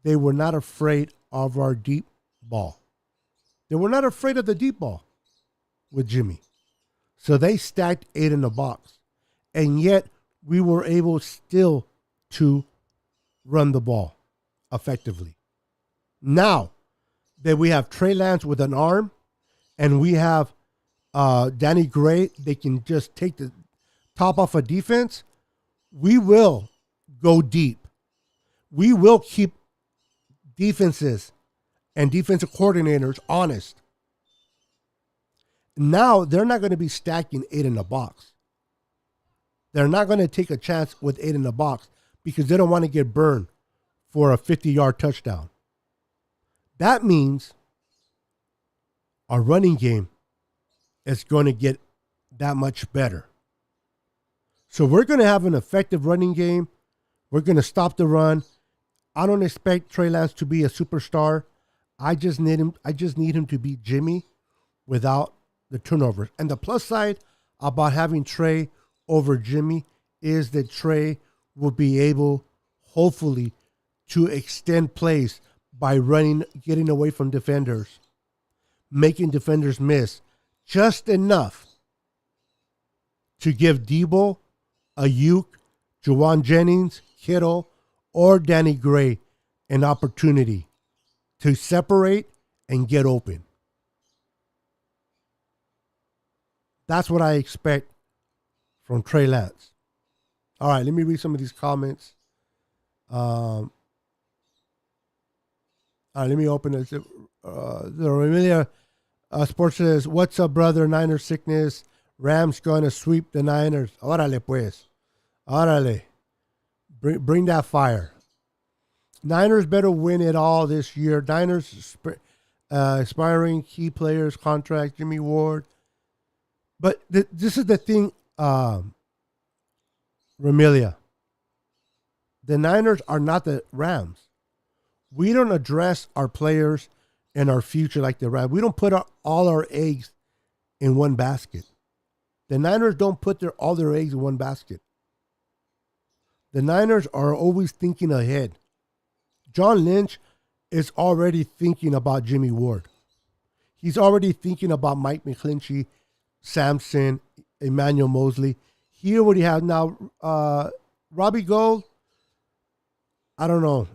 They were not afraid of our deep ball. They were not afraid of the deep ball with Jimmy. So they stacked 8 in the box. And yet we were able still to run the ball effectively. Now that we have Trey Lance with an arm and we have Danny Gray, they can just take the top off of defense. We will go deep. We will keep defenses and defensive coordinators honest. Now they're not going to be stacking 8 in the box. They're not going to take a chance with 8 in the box because they don't want to get burned for a 50-yard touchdown. That means our running game is going to get that much better. So we're going to have an effective running game. We're going to stop the run. I don't expect Trey Lance to be a superstar. I just need him to be Jimmy without the turnovers. And the plus side about having Trey over Jimmy is that Trey will be able, hopefully, to extend plays by running, getting away from defenders, making defenders miss just enough to give Debo, Ayuk, Juwan Jennings, Kittle, or Danny Gray an opportunity to separate and get open. That's what I expect from Trey Lance. All right, let me read some of these comments. All right, let me open it. The Amelia Sports says, "What's up, brother? Niners sickness. Rams going to sweep the Niners. Órale, pues. Órale. Bring that fire. Niners better win it all this year. Niners aspiring key players contract, Jimmy Ward. But this is the thing, Ramelia. The Niners are not the Rams. We don't address our players and our future like the Rams. We don't put all our eggs in one basket. The Niners don't put all their eggs in one basket. The Niners are always thinking ahead. John Lynch is already thinking about Jimmy Ward. He's already thinking about Mike McGlinchey, Sampson, Emmanuel Mosley. He already has now Robbie Gold, I don't know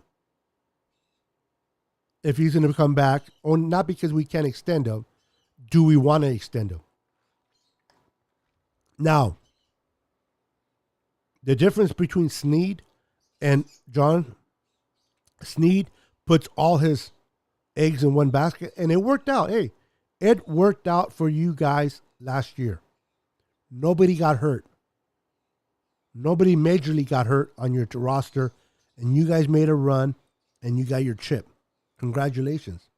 if he's going to come back, or not because we can't extend him. Do we want to extend him? Now, the difference between Snead and John, Snead puts all his eggs in one basket, and it worked out. Hey, it worked out for you guys last year. Nobody got hurt. Nobody majorly got hurt on your roster, and you guys made a run, and you got your chip. Congratulations.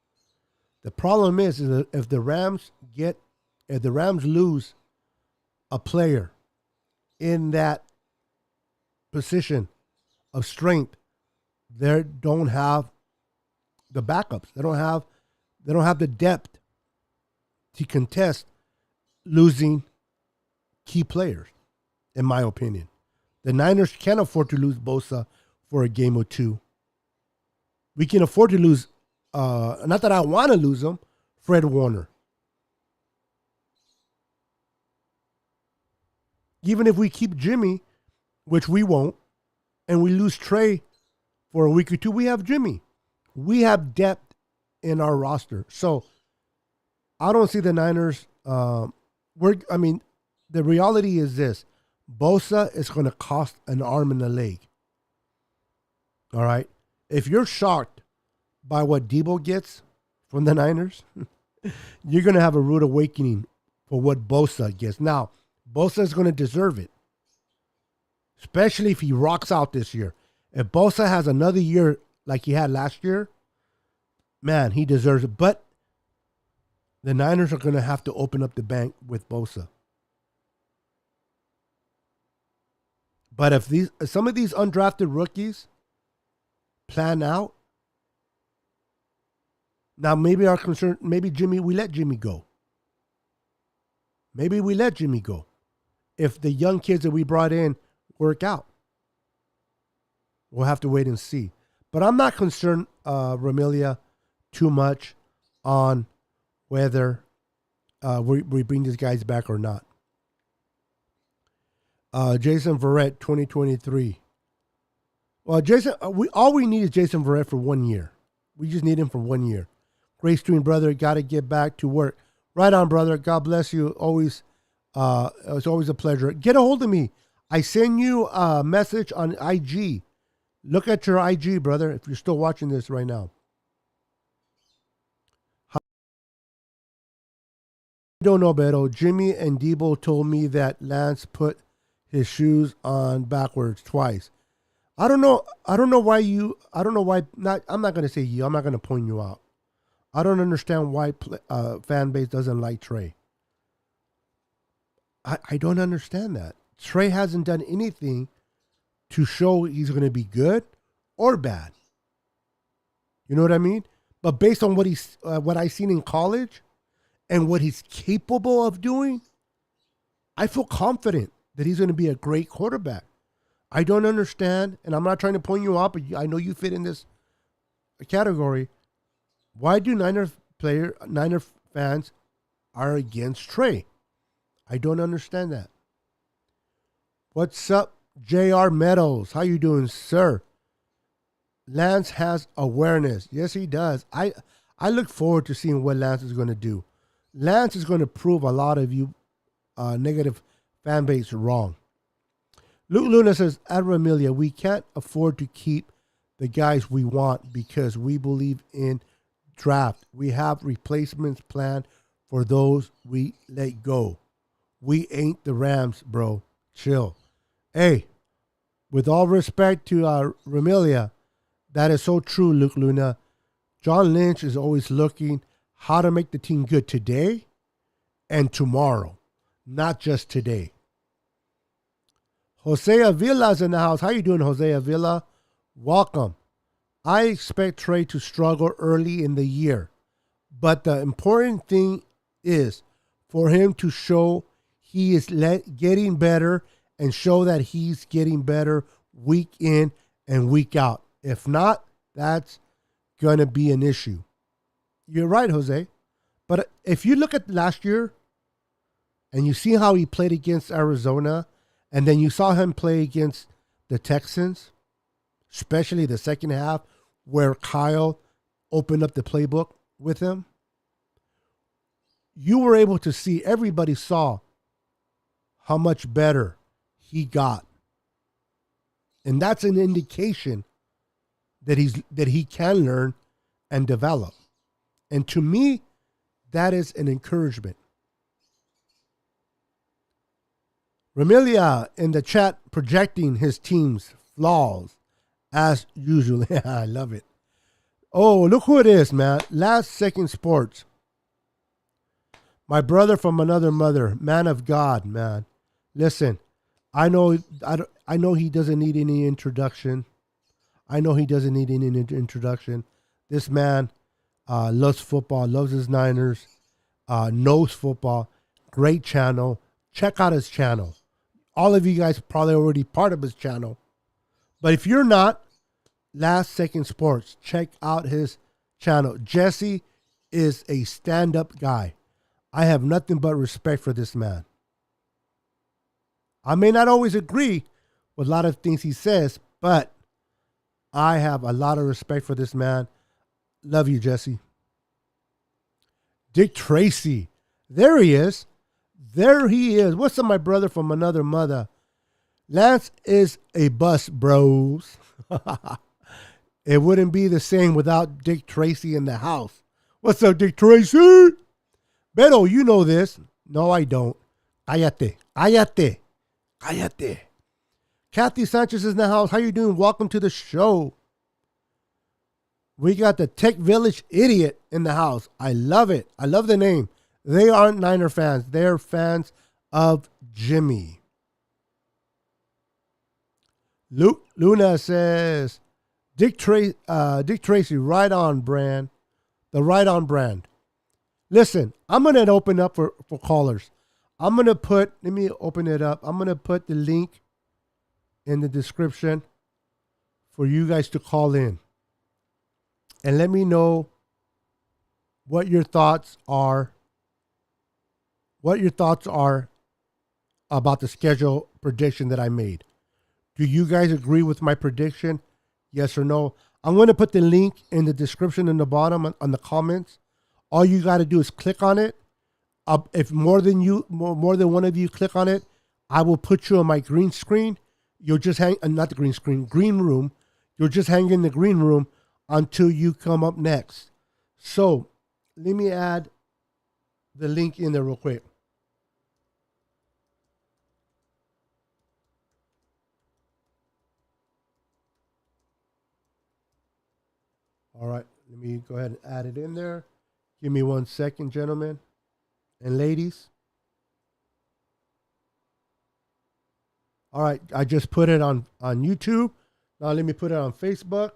The problem is that if the Rams lose a player in that position of strength, they don't have the backups. They don't have the depth to contest losing key players, in my opinion. The Niners can't afford to lose Bosa for a game or two. We can afford to lose, not that I want to lose him, Fred Warner. Even if we keep Jimmy, which we won't, and we lose Trey for a week or two, we have Jimmy. We have depth in our roster. So I don't see the Niners. The reality is this. Bosa is going to cost an arm and a leg. All right? If you're shocked by what Debo gets from the Niners, you're going to have a rude awakening for what Bosa gets. Now, Bosa is going to deserve it, especially if he rocks out this year. If Bosa has another year like he had last year, man, he deserves it. But the Niners are going to have to open up the bank with Bosa. But if some of these undrafted rookies plan out, now maybe our concern, maybe we let Jimmy go. Maybe we let Jimmy go if the young kids that we brought in work out. We'll have to wait and see. But I'm not concerned, Ramilia, too much on whether we bring these guys back or not. Jason Verrett, 2023. Well, Jason, all we need is Jason Verrett for 1 year. We just need him for 1 year. Grace Stream, brother, got to get back to work. Right on, brother. God bless you. Always, it's always a pleasure. Get a hold of me. I send you a message on IG. Look at your IG, brother, if you're still watching this right now. I don't know, Beto. Jimmy and Debo told me that Lance put his shoes on backwards twice. I don't know why. I'm not going to say you. I'm not going to point you out. I don't understand why fan base doesn't like Trey. I don't understand that. Trey hasn't done anything to show he's going to be good or bad. You know what I mean? But based on what I've seen in college and what he's capable of doing, I feel confident that he's going to be a great quarterback. I don't understand, and I'm not trying to point you out, but I know you fit in this category. Why do Niner fans are against Trey? I don't understand that. What's up, J.R. Meadows? How you doing, sir? Lance has awareness. Yes, he does. I look forward to seeing what Lance is going to do. Lance is going to prove a lot of you negative fan base wrong. Luke Luna says, at Ramilia, we can't afford to keep the guys we want because we believe in draft. We have replacements planned for those we let go. We ain't the Rams, bro. Chill. Hey, with all respect to Ramilia, that is so true, Luke Luna. John Lynch is always looking how to make the team good today and tomorrow, not just today. Jose Avila's in the house. How you doing, Jose Avila? Welcome. I expect Trey to struggle early in the year, but the important thing is for him to show he is getting better and show that he's getting better week in and week out. If not, that's going to be an issue. You're right, Jose. But if you look at last year and you see how he played against Arizona, and then you saw him play against the Texans, especially the second half where Kyle opened up the playbook with him, you were able to see, everybody saw how much better he got. And that's an indication that he can learn and develop. And to me, that is an encouragement. Ramilia in the chat projecting his team's flaws as usual. I love it. Oh, look who it is, man. Last Second Sports. My brother from another mother, man of God, man. Listen, I know he doesn't need any introduction. This man loves football, loves his Niners, knows football. Great channel. Check out his channel. All of you guys are probably already part of his channel. But if you're not, Last Second Sports, check out his channel. Jesse is a stand-up guy. I have nothing but respect for this man. I may not always agree with a lot of things he says, but I have a lot of respect for this man. Love you, Jesse. Dick Tracy. There he is. What's up, my brother from another mother? Lance is a bust, bros. It wouldn't be the same without Dick Tracy in the house. What's up, Dick Tracy? Beto, you know this. No, I don't. Cállate. Kathy Sanchez is in the house. How you doing? Welcome to the show. We got the Tech Village Idiot in the house. I love it. I love the name. They aren't Niner fans. They're fans of Jimmy. Luna says, Dick Tracy, right on brand. The right on brand. Listen, I'm going to open up for callers. Let me open it up. I'm going to put the link in the description for you guys to call in. And let me know what your thoughts are. What your thoughts are about the schedule prediction that I made. Do you guys agree with my prediction? Yes or no? I'm going to put the link in the description in the bottom on the comments. All you got to do is click on it. If more than one of you click on it, I will put you on my green screen. You'll just hang, not the green screen, green room. You'll just hang in the green room until you come up next. So let me add the link in there real quick. All right, let me go ahead and add it in there. Give me 1 second, gentlemen and ladies. All right, I just put it on YouTube. Now let me put it on Facebook.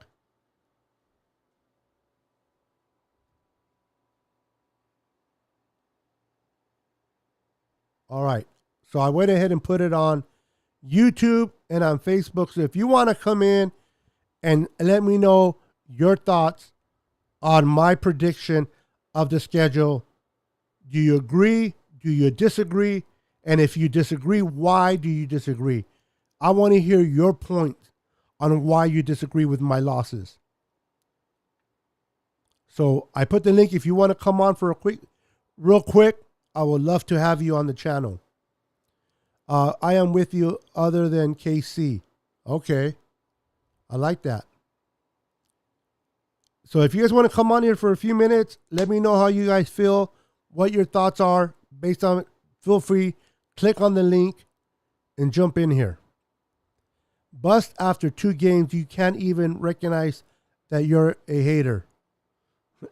All right, so I went ahead and put it on YouTube and on Facebook. So if you want to come in and let me know your thoughts on my prediction of the schedule. Do you agree? Do you disagree? And if you disagree, why do you disagree? I want to hear your point on why you disagree with my losses. So I put the link. If you want to come on for real quick, I would love to have you on the channel. I am with you other than KC. Okay. I like that. So if you guys want to come on here for a few minutes, let me know how you guys feel, what your thoughts are based on it. Feel free, click on the link and jump in here. Bust after 2 games, you can't even recognize that you're a hater.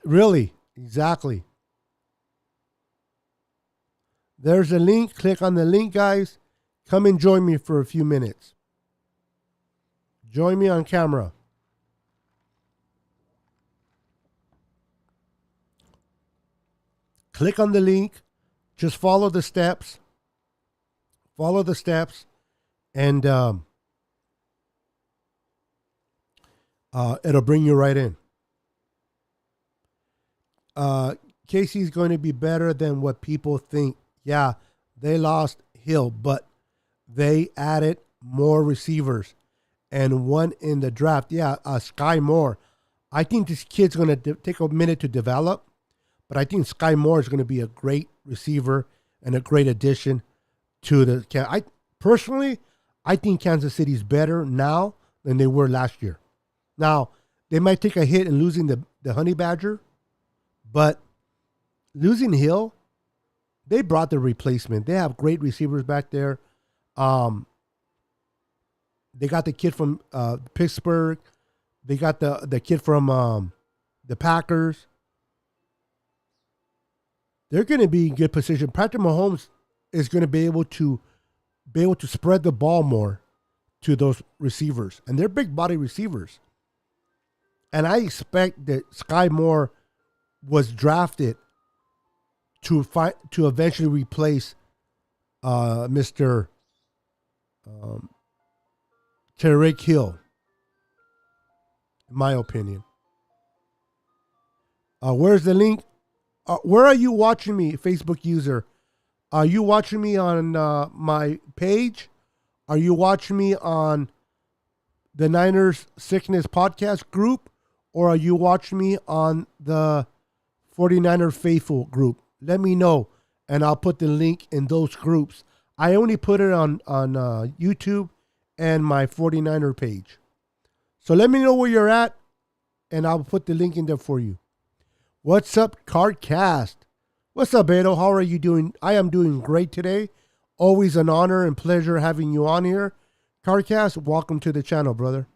Really? Exactly. There's a link. Click on the link, guys. Come and join me for a few minutes. Join me on camera. Click on the link. Just follow the steps. Follow the steps. And it'll bring you right in. Casey's going to be better than what people think. Yeah, they lost Hill, but they added more receivers. and one in the draft. Yeah, Skye Moore. I think this kid's going to take a minute to develop, but I think Skye Moore is going to be a great receiver and a great addition to the. I think Kansas City's better now than they were last year. Now, they might take a hit in losing the Honey Badger, but losing Hill, they brought the replacement. They have great receivers back there. They got the kid from Pittsburgh. They got the kid from the Packers. They're going to be in good position. Patrick Mahomes is going to be able to spread the ball more to those receivers, and they're big body receivers. And I expect that Skye Moore was drafted to eventually replace Mr. Tyreek Hill, in my opinion. Where's the link? Where are you watching me, Facebook user? Are you watching me on my page? Are you watching me on the Niners Sickness Podcast group? Or are you watching me on the 49er Faithful group? Let me know, and I'll put the link in those groups. I only put it on YouTube and my 49er page. So let me know where you're at, and I'll put the link in there for you. What's up, Cardcast? What's up, Beto? How are you doing? I am doing great today. Always an honor and pleasure having you on here. Cardcast, welcome to the channel, brother.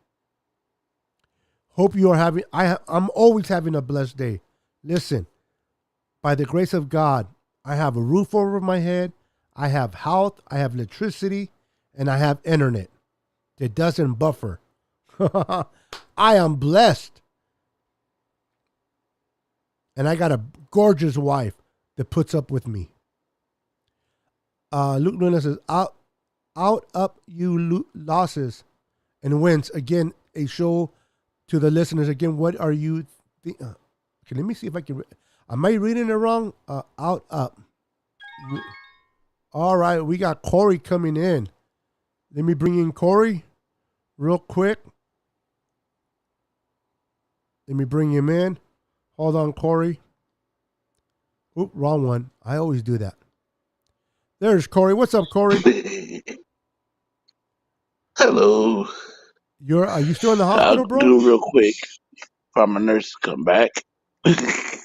Hope you are having, I'm always having a blessed day. Listen, by the grace of God, I have a roof over my head, I have health, I have electricity, and I have internet that doesn't buffer. I am blessed. And I got a gorgeous wife that puts up with me. Luke Luna says, out up you losses and wins. Again, a show to the listeners. Again, what are you okay, let me see if I can. Am I reading it wrong? Out up. All right, we got Corey coming in. Let me bring in Corey real quick. Let me bring him in. Hold on, Corey. Oop, wrong one. I always do that. There's Corey. What's up, Corey? Hello. Are you still in the hospital, bro? I'll do real quick for my nurse to come back.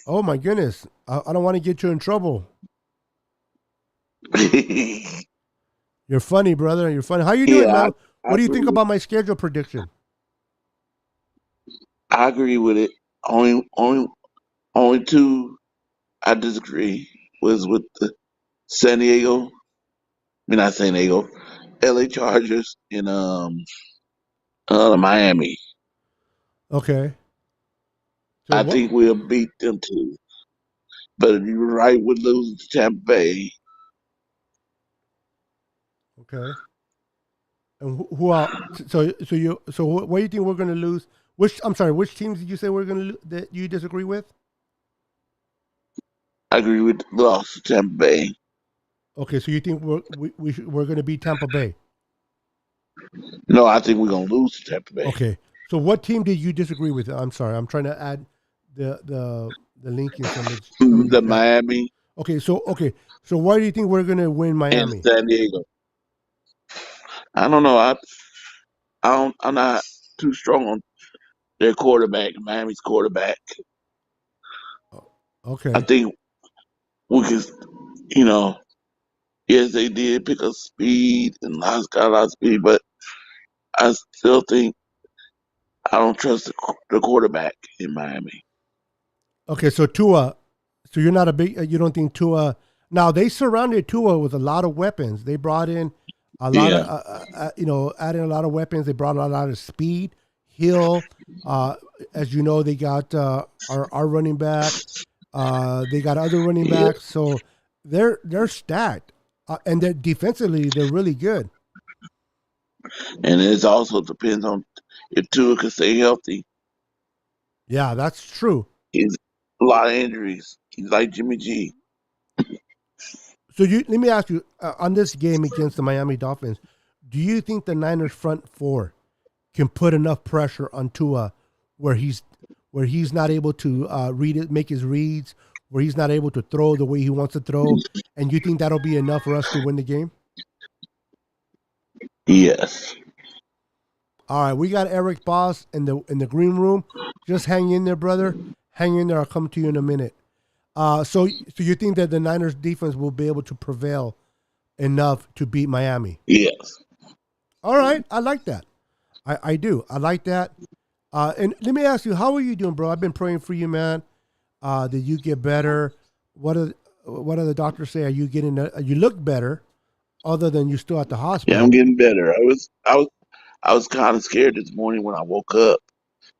Oh my goodness. I don't want to get you in trouble. You're funny, brother. You're funny. How you doing, man? What do you think about my schedule prediction? I agree with it. Only two I disagree was with the San Diego. I mean, not San Diego. LA Chargers and Miami. Okay. So I think we'll beat them too. But if you're right with losing to Tampa Bay. Okay. And who are so what do you think we're going to lose? Which teams did you say we're going to that you disagree with? I agree with the loss to Tampa Bay. Okay, so you think we're going to beat Tampa Bay? No, I think we're going to lose to Tampa Bay. Okay. So what team did you disagree with? I'm sorry. I'm trying to add the link in the Miami. Okay. So why do you think we're going to win Miami? And San Diego. I don't know. I'm not too strong on their quarterback, Miami's quarterback. Okay. I think we can, yes, they did pick up speed and got a lot of speed, but I still think I don't trust the quarterback in Miami. Okay, so Tua, so you're not a big, you don't think Tua, now they surrounded Tua with a lot of weapons. They brought in a lot of, adding a lot of weapons. They brought a lot of speed. Hill, as you know, they got our running back. They got other running backs. So they're stacked. And they're defensively, they're really good. And it also depends on if Tua can stay healthy. Yeah, that's true. He's a lot of injuries. He's like Jimmy G. So let me ask you, on this game against the Miami Dolphins, do you think the Niners front four can put enough pressure on Tua where he's not able to read it, make his reads, where he's not able to throw the way he wants to throw, and you think that'll be enough for us to win the game? Yes. All right, we got Eric Boss in the green room. Just hang in there, brother. Hang in there. I'll come to you in a minute. So you think that the Niners defense will be able to prevail enough to beat Miami? Yes. All right, I like that. I do. I like that. And let me ask you, how are you doing, bro? I've been praying for you, man. That you get better. What do the doctors say? Are you getting? You look better, other than you still at the Yeah, I'm hospital. getting better. I was kind of scared this morning when I woke up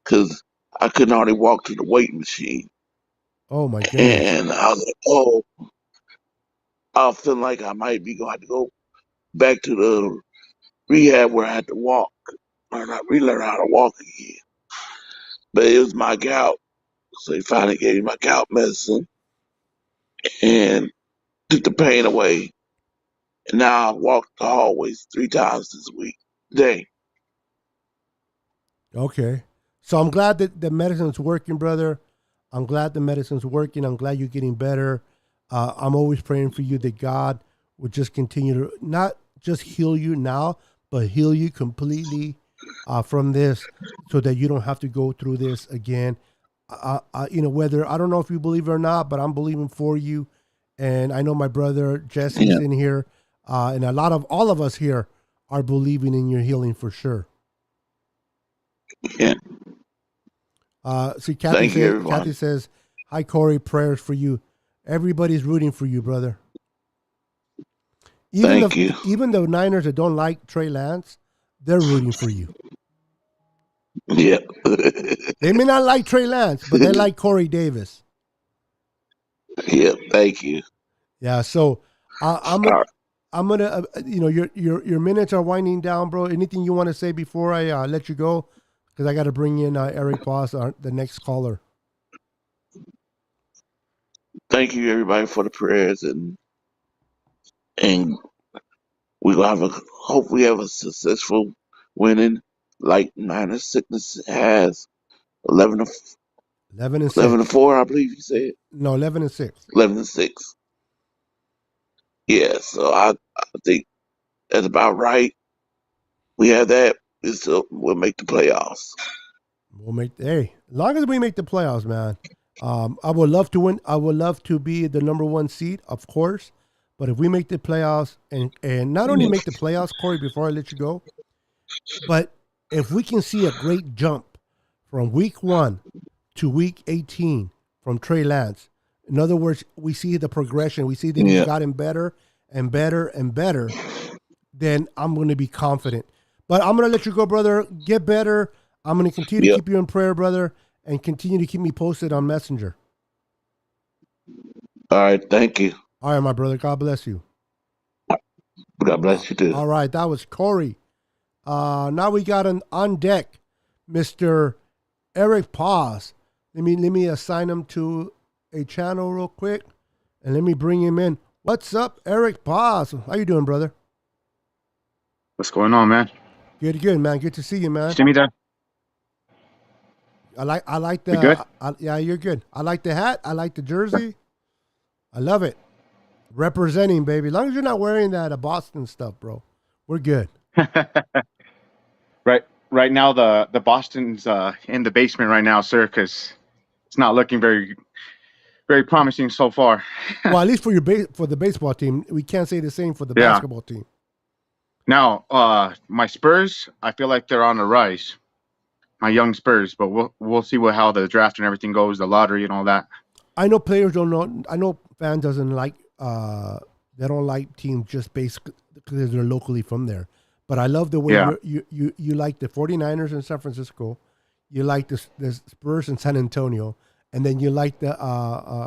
because I couldn't hardly walk to the weight machine, Oh my goodness. and I was like, "Oh, I feel like I might be going to have to go back to the rehab where I had to walk, or not relearn how to walk again." But it was my gout, so they finally gave me my gout medicine and took the pain away. And now I walk the hallways 3 times this week day. Okay. So I'm glad that the medicine's working, brother. I'm glad the medicine's working. I'm glad you're getting better. I'm always praying for you that God would just continue to not just heal you now, but heal you completely from this so that you don't have to go through this again. Whether I don't know if you believe it or not, but I'm believing for you. And I know my brother Jesse's Yeah, in here, and all of us here are believing in your healing for sure. yeah. See, Thank you, Kathy everyone. says, "Hi, Corey. Prayers for you. Everybody's rooting for you, brother. Thank you. Even the Niners that don't like Trey Lance, they're rooting for you. Yeah. They may not like Trey Lance, but they like Corey Davis. Yeah. Thank you. Yeah. So I'm All gonna right. your minutes are winding down, bro. Anything you want to say before I let you go? Because I got to bring in Eric Boss, the next caller. Thank you, everybody, for the prayers, and we're gonna hopefully have a successful winning like Niners sickness has 11 to 11 and 11 to 6. 4, I believe you said. No, 11 and 6. 11 to 6. Yeah, so I think that's about right. We have that. We'll make the playoffs. We'll make as long as we make the playoffs, man. I would love to win. I would love to be the number one seed, of course. But if we make the playoffs and not only make the playoffs, Corey, before I let you go, but if we can see a great jump from week 1 to week 18 from Trey Lance, in other words, we see the progression. We see that he's Yeah. gotten better and better and better. Then I'm going to be confident. But I'm going to let you go, brother. Get better. I'm going to continue to Yep. keep you in prayer, brother, and continue to keep me posted on Messenger. All right. Thank you. All right, my brother. God bless you. God bless you too. All right, that was Corey. Now we got on deck, Mr. Eric Paz. Let me assign him to a channel real quick, and let me bring him in. What's up, Eric Paz? How you doing, brother? What's going on, man? Good, man. Good to see you, man. See me there? I like We good? yeah, you're good. I like the hat. I like the jersey. I love it. Representing, baby. As long as you're not wearing that Boston stuff, bro, we're good. Right now, the Boston's in the basement right now, sir, because it's not looking very promising so far. Well, at least for the baseball team, we can't say the same for the Yeah. basketball team. Now, my Spurs, I feel like they're on the rise. My young Spurs, but we'll see how the draft and everything goes, the lottery and all that. I know players don't know. I know fans doesn't like. They don't like teams just based because they're locally from there. But I love the way Yeah. you like the 49ers in San Francisco, you like the Spurs in San Antonio, and then you like the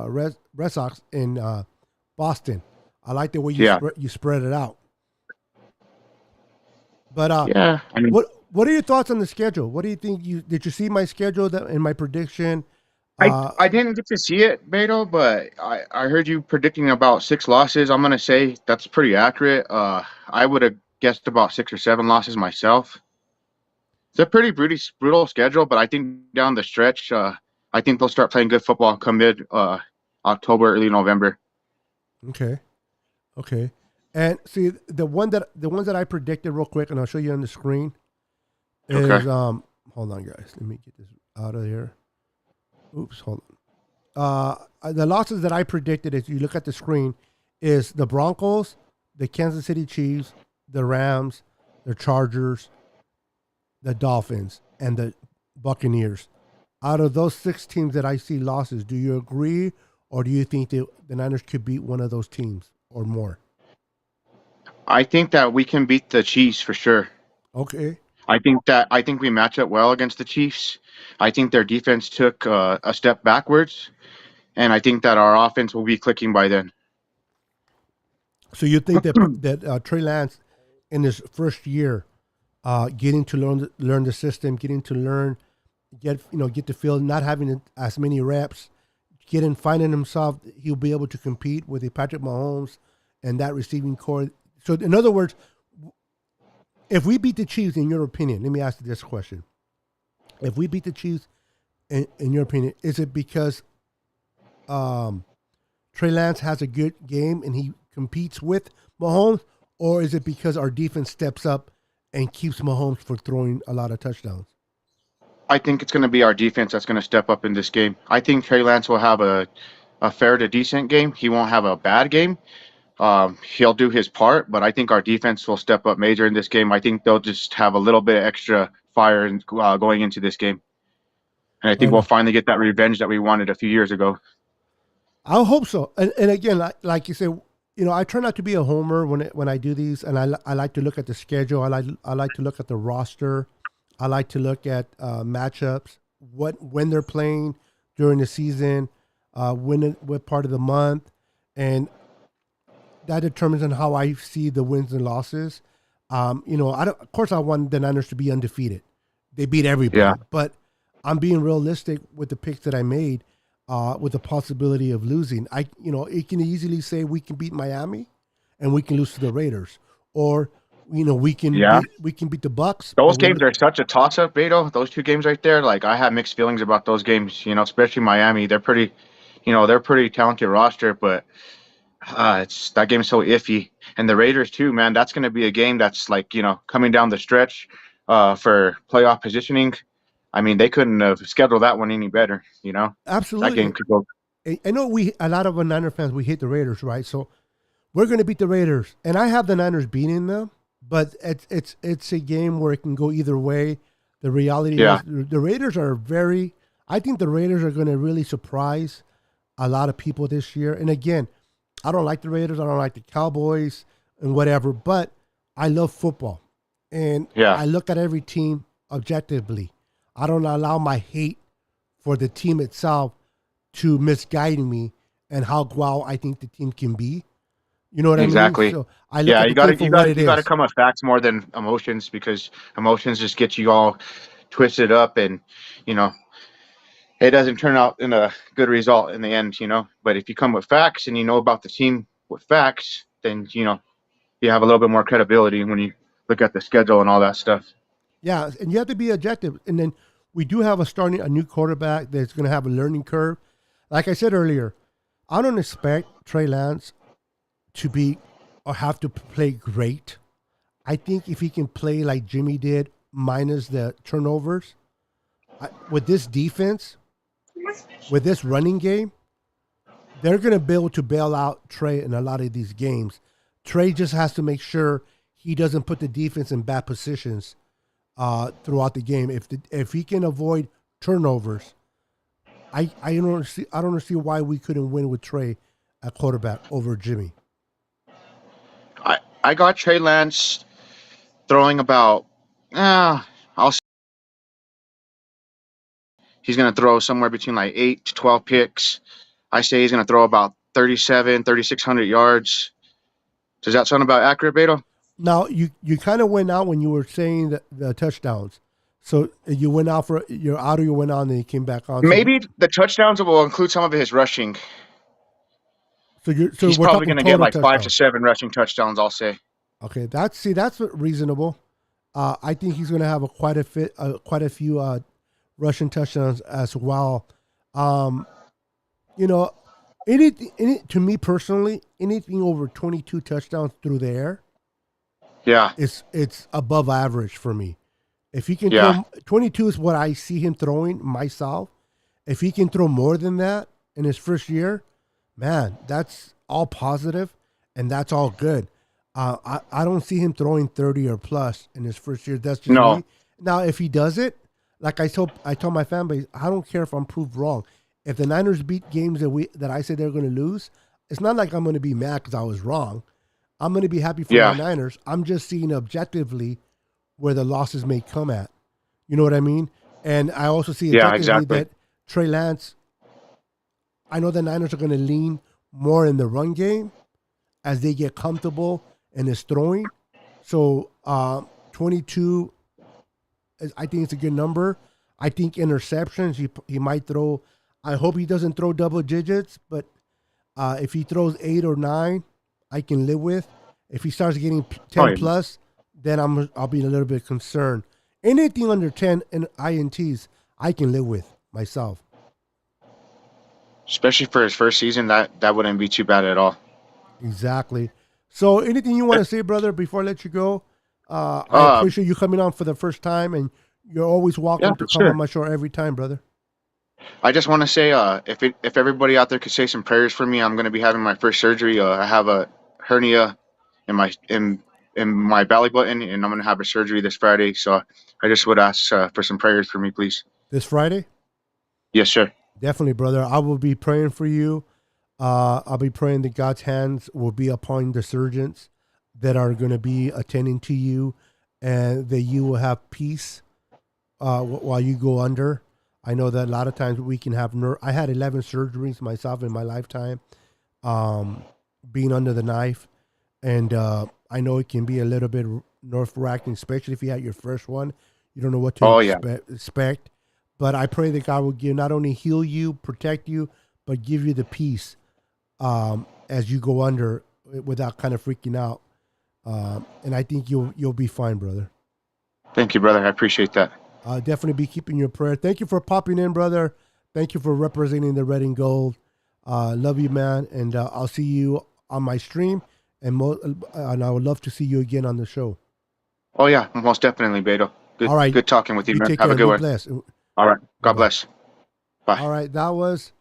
Red Sox in Boston. I like the way Yeah. you spread it out. But Yeah. I mean, what are your thoughts on the schedule? What do you think? Did you see my schedule in my prediction? I didn't get to see it, Beto, but I heard you predicting about 6 losses. I'm gonna say that's pretty accurate. I would have guessed about 6 or 7 losses myself. It's a pretty brutal schedule, but I think down the stretch, I think they'll start playing good football come mid October, early November. Okay. Okay. And see the ones that I predicted real quick, and I'll show you on the screen Okay. is hold on guys. Let me get this out of here. Oops, hold on. The losses that I predicted, if you look at the screen, is the Broncos, the Kansas City Chiefs, the Rams, the Chargers, the Dolphins, and the Buccaneers. Out of those 6 teams that I see losses, do you agree, or do you think that the Niners could beat one of those teams or more? I think that we can beat the Chiefs for sure. Okay. I think we match up well against the Chiefs. I think their defense took a step backwards, and I think that our offense will be clicking by then. So you think that Trey Lance, in his first year, getting to learn the system, getting to get the feel, not having as many reps, finding himself, he'll be able to compete with a Patrick Mahomes and that receiving core. So in other words, if we beat the Chiefs, in your opinion, let me ask you this question: if we beat the Chiefs, in your opinion, is it because Trey Lance has a good game and he competes with Mahomes, or is it because our defense steps up and keeps Mahomes from throwing a lot of touchdowns? I think it's going to be our defense that's going to step up in this game. I think Trey Lance will have a fair to decent game. He won't have a bad game. He'll do his part, but I think our defense will step up major in this game. I think they'll just have a little bit extra fire going into this game. And I think Right we'll on. finally get that revenge that we wanted a few years ago. I hope so. And again, like you said, I try not to be a homer when I do these, and I like to look at the schedule. I like to look at the roster. I like to look at matchups, when they're playing during the season, what part of the month, and that determines on how I see the wins and losses. Of course, I want the Niners to be undefeated. They beat everybody, Yeah. but I'm being realistic with the picks that I made, with the possibility of losing. It can easily say we can beat Miami, and we can lose to the Raiders, or Yeah. we can beat the Bucks, Those but games are such a toss-up, Beto. Those 2 games right there, like I have mixed feelings about those games. Especially Miami. They're pretty talented roster, but it's that game's so iffy. And the Raiders too, man. That's going to be a game that's like coming down the stretch for playoff positioning. I mean, they couldn't have scheduled that one any better. That game absolutely. could go. I know a lot of Niner fans, we hate the Raiders, right? So we're going to beat the Raiders, and I have the Niners beating them, but it's a game where it can go either way. The reality Yeah. is the Raiders are very. I think the Raiders are going to really surprise a lot of people this year. And again, I don't like the Raiders. I don't like the Cowboys and whatever, but I love football, and Yeah. I look at every team objectively. I don't allow my hate for the team itself to misguide me and how well I think the team can be. You know what I mean? Exactly. So I look Yeah, at the team for what it you got to is. come with facts more than emotions because emotions just get you all twisted up and you know it doesn't turn out in a good result in the end. But if you come with facts and you know about the team with facts, then you have a little bit more credibility when you look at the schedule and all that stuff. Yeah, and you have to be objective. And then we do have a new quarterback that's going to have a learning curve. Like I said earlier, I don't expect Trey Lance to be or have to play great. I think if he can play like Jimmy did, minus the turnovers, with this defense, with this running game, they're going to be able to bail out Trey in a lot of these games. Trey just has to make sure he doesn't put the defense in bad positions throughout the game. If he can avoid turnovers, I don't see why we couldn't win with Trey at quarterback over Jimmy. I got Trey Lance throwing about I'll say he's going to throw somewhere between like 8 to 12 picks. I say he's going to throw about 3,600 yards. Does that sound about accurate, Beto? Now you kind of went out when you were saying the touchdowns. So you went out for your auto, you went on, and you came back on. Maybe the touchdowns will include some of his rushing. So He's we're probably talking going to get total like 5 to touchdowns. 7 rushing touchdowns, I'll say. Okay, that's reasonable. I think he's going to have quite a few rushing touchdowns as well. Um, you know, to me personally, anything over 22 touchdowns through the air Yeah, it's above average for me. If he can yeah, throw 22 is what I see him throwing myself. If he can throw more than that in his first year, man, that's all positive and that's all good. I don't see him throwing 30 or plus in his first year. That's just no, me. Now, if he does it, like I told my fan base, I don't care if I'm proved wrong. If the Niners beat games that I said they're going to lose, it's not like I'm going to be mad because I was wrong. I'm going to be happy for my yeah, Niners. I'm just seeing objectively where the losses may come at. You know what I mean? And I also see yeah, objectively exactly. that Trey Lance, I know the Niners are going to lean more in the run game as they get comfortable in his throwing. So 22, I think it's a good number. I think interceptions, he might throw, I hope he doesn't throw double digits, but if he throws 8 or 9, I can live with. If he starts getting Oh, 10 yeah. plus, then I'll be a little bit concerned. Anything under 10 in INTs, I can live with myself. Especially for his first season, that wouldn't be too bad at all. Exactly. So, anything you want to say, brother, before I let you go? I Um, appreciate you coming on for the first time, and you're always yeah, welcome to for come on sure. my show every time, brother. I just want to say, if everybody out there could say some prayers for me, I'm going to be having my first surgery. I have a hernia in my belly button, and I'm going to have a surgery this Friday. So I just would ask for some prayers for me, please. This Friday, Yes, sir. definitely, brother. I will be praying for you. I'll be praying that God's hands will be upon the surgeons that are going to be attending to you, and that you will have peace while you go under. I know that a lot of times we can have I had 11 surgeries myself in my lifetime, um, being under the knife, and I know it can be a little bit nerve-wracking, especially if you had your first one. You don't know what to Oh yeah. expect. But I pray that God will give not only heal you, protect you, but give you the peace as you go under without kind of freaking out. And I think you'll be fine, brother. Thank you, brother. I appreciate that. I'll definitely be keeping your prayer. Thank you for popping in, brother. Thank you for representing the red and gold. Love you, man. And I'll see you on my stream. And I would love to see you again on the show. Oh yeah, most definitely, Beto. All Good, right. good talking with you, You man. take Have care a and good be one. blessed. All right. Bye God bye. bless. Bye. All right. That was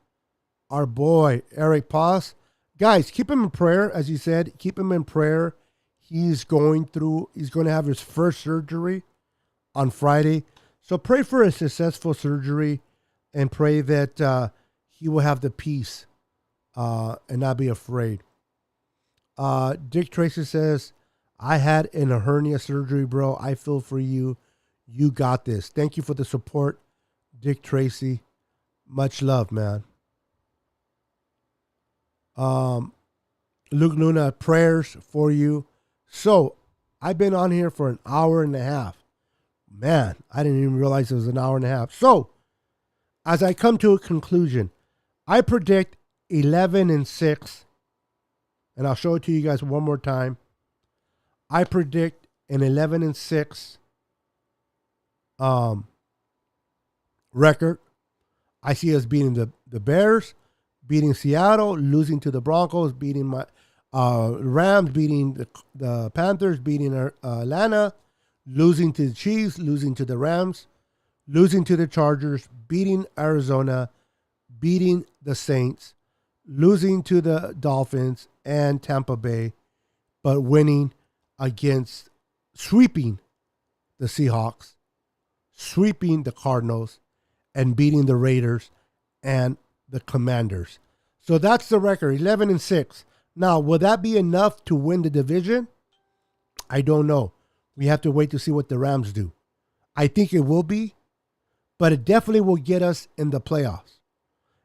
our boy, Eric Paz. Guys, keep him in prayer. As you said, keep him in prayer. He's going to have his first surgery on Friday. So pray for a successful surgery and pray that he will have the peace and not be afraid. Dick Tracy says, I had a hernia surgery, bro. I feel for you. You got this. Thank you for the support, Dick Tracy. Much love, man. Luke Luna, prayers for you. So I've been on here for an hour and a half. Man, I didn't even realize it was an hour and a half. So, as I come to a conclusion, I predict 11-6, and I'll show it to you guys one more time. I predict an 11-6 record. I see us beating the Bears, beating Seattle, losing to the Broncos, beating my Rams, beating the Panthers, beating Atlanta, losing to the Chiefs, losing to the Rams, losing to the Chargers, beating Arizona, beating the Saints, losing to the Dolphins and Tampa Bay, but winning against sweeping the Seahawks, sweeping the Cardinals, and beating the Raiders and the Commanders. So that's the record, 11-6. Now, will that be enough to win the division? I don't know. We have to wait to see what the Rams do. I think it will be, but it definitely will get us in the playoffs.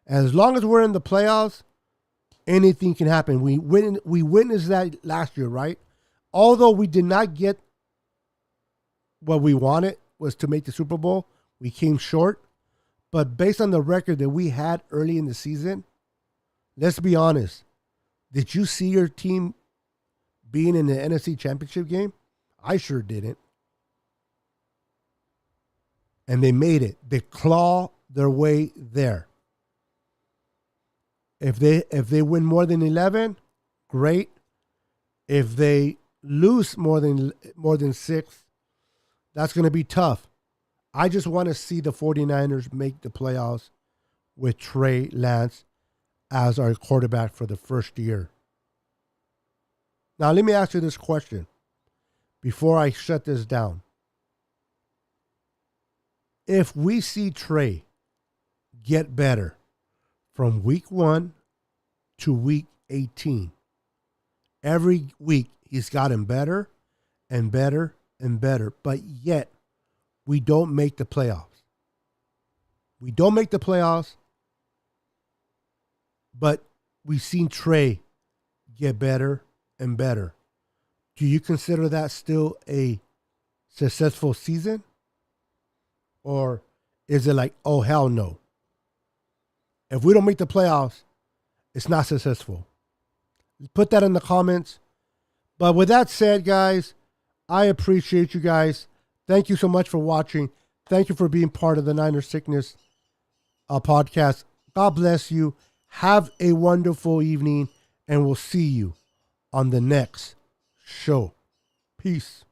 As long as we're in the playoffs, anything can happen. We witnessed that last year, right? Although we did not get what we wanted, was to make the Super Bowl, we came short. But based on the record that we had early in the season, let's be honest. Did you see your team being in the NFC Championship game? I sure didn't. And they made it. They claw their way there. If they win more than 11, great. If they lose more than 6, that's going to be tough. I just want to see the 49ers make the playoffs with Trey Lance as our quarterback for the first year. Now, let me ask you this question before I shut this down. If we see Trey get better from week 1 to week 18, every week he's gotten better and better and better, but yet we don't make the playoffs. We don't make the playoffs, but we've seen Trey get better and better. Do you consider that still a successful season? Or is it like, oh, hell no? If we don't make the playoffs, it's not successful. Put that in the comments. But with that said, guys, I appreciate you guys. Thank you so much for watching. Thank you for being part of the Niner Sickness podcast. God bless you. Have a wonderful evening, and we'll see you on the next show. Peace.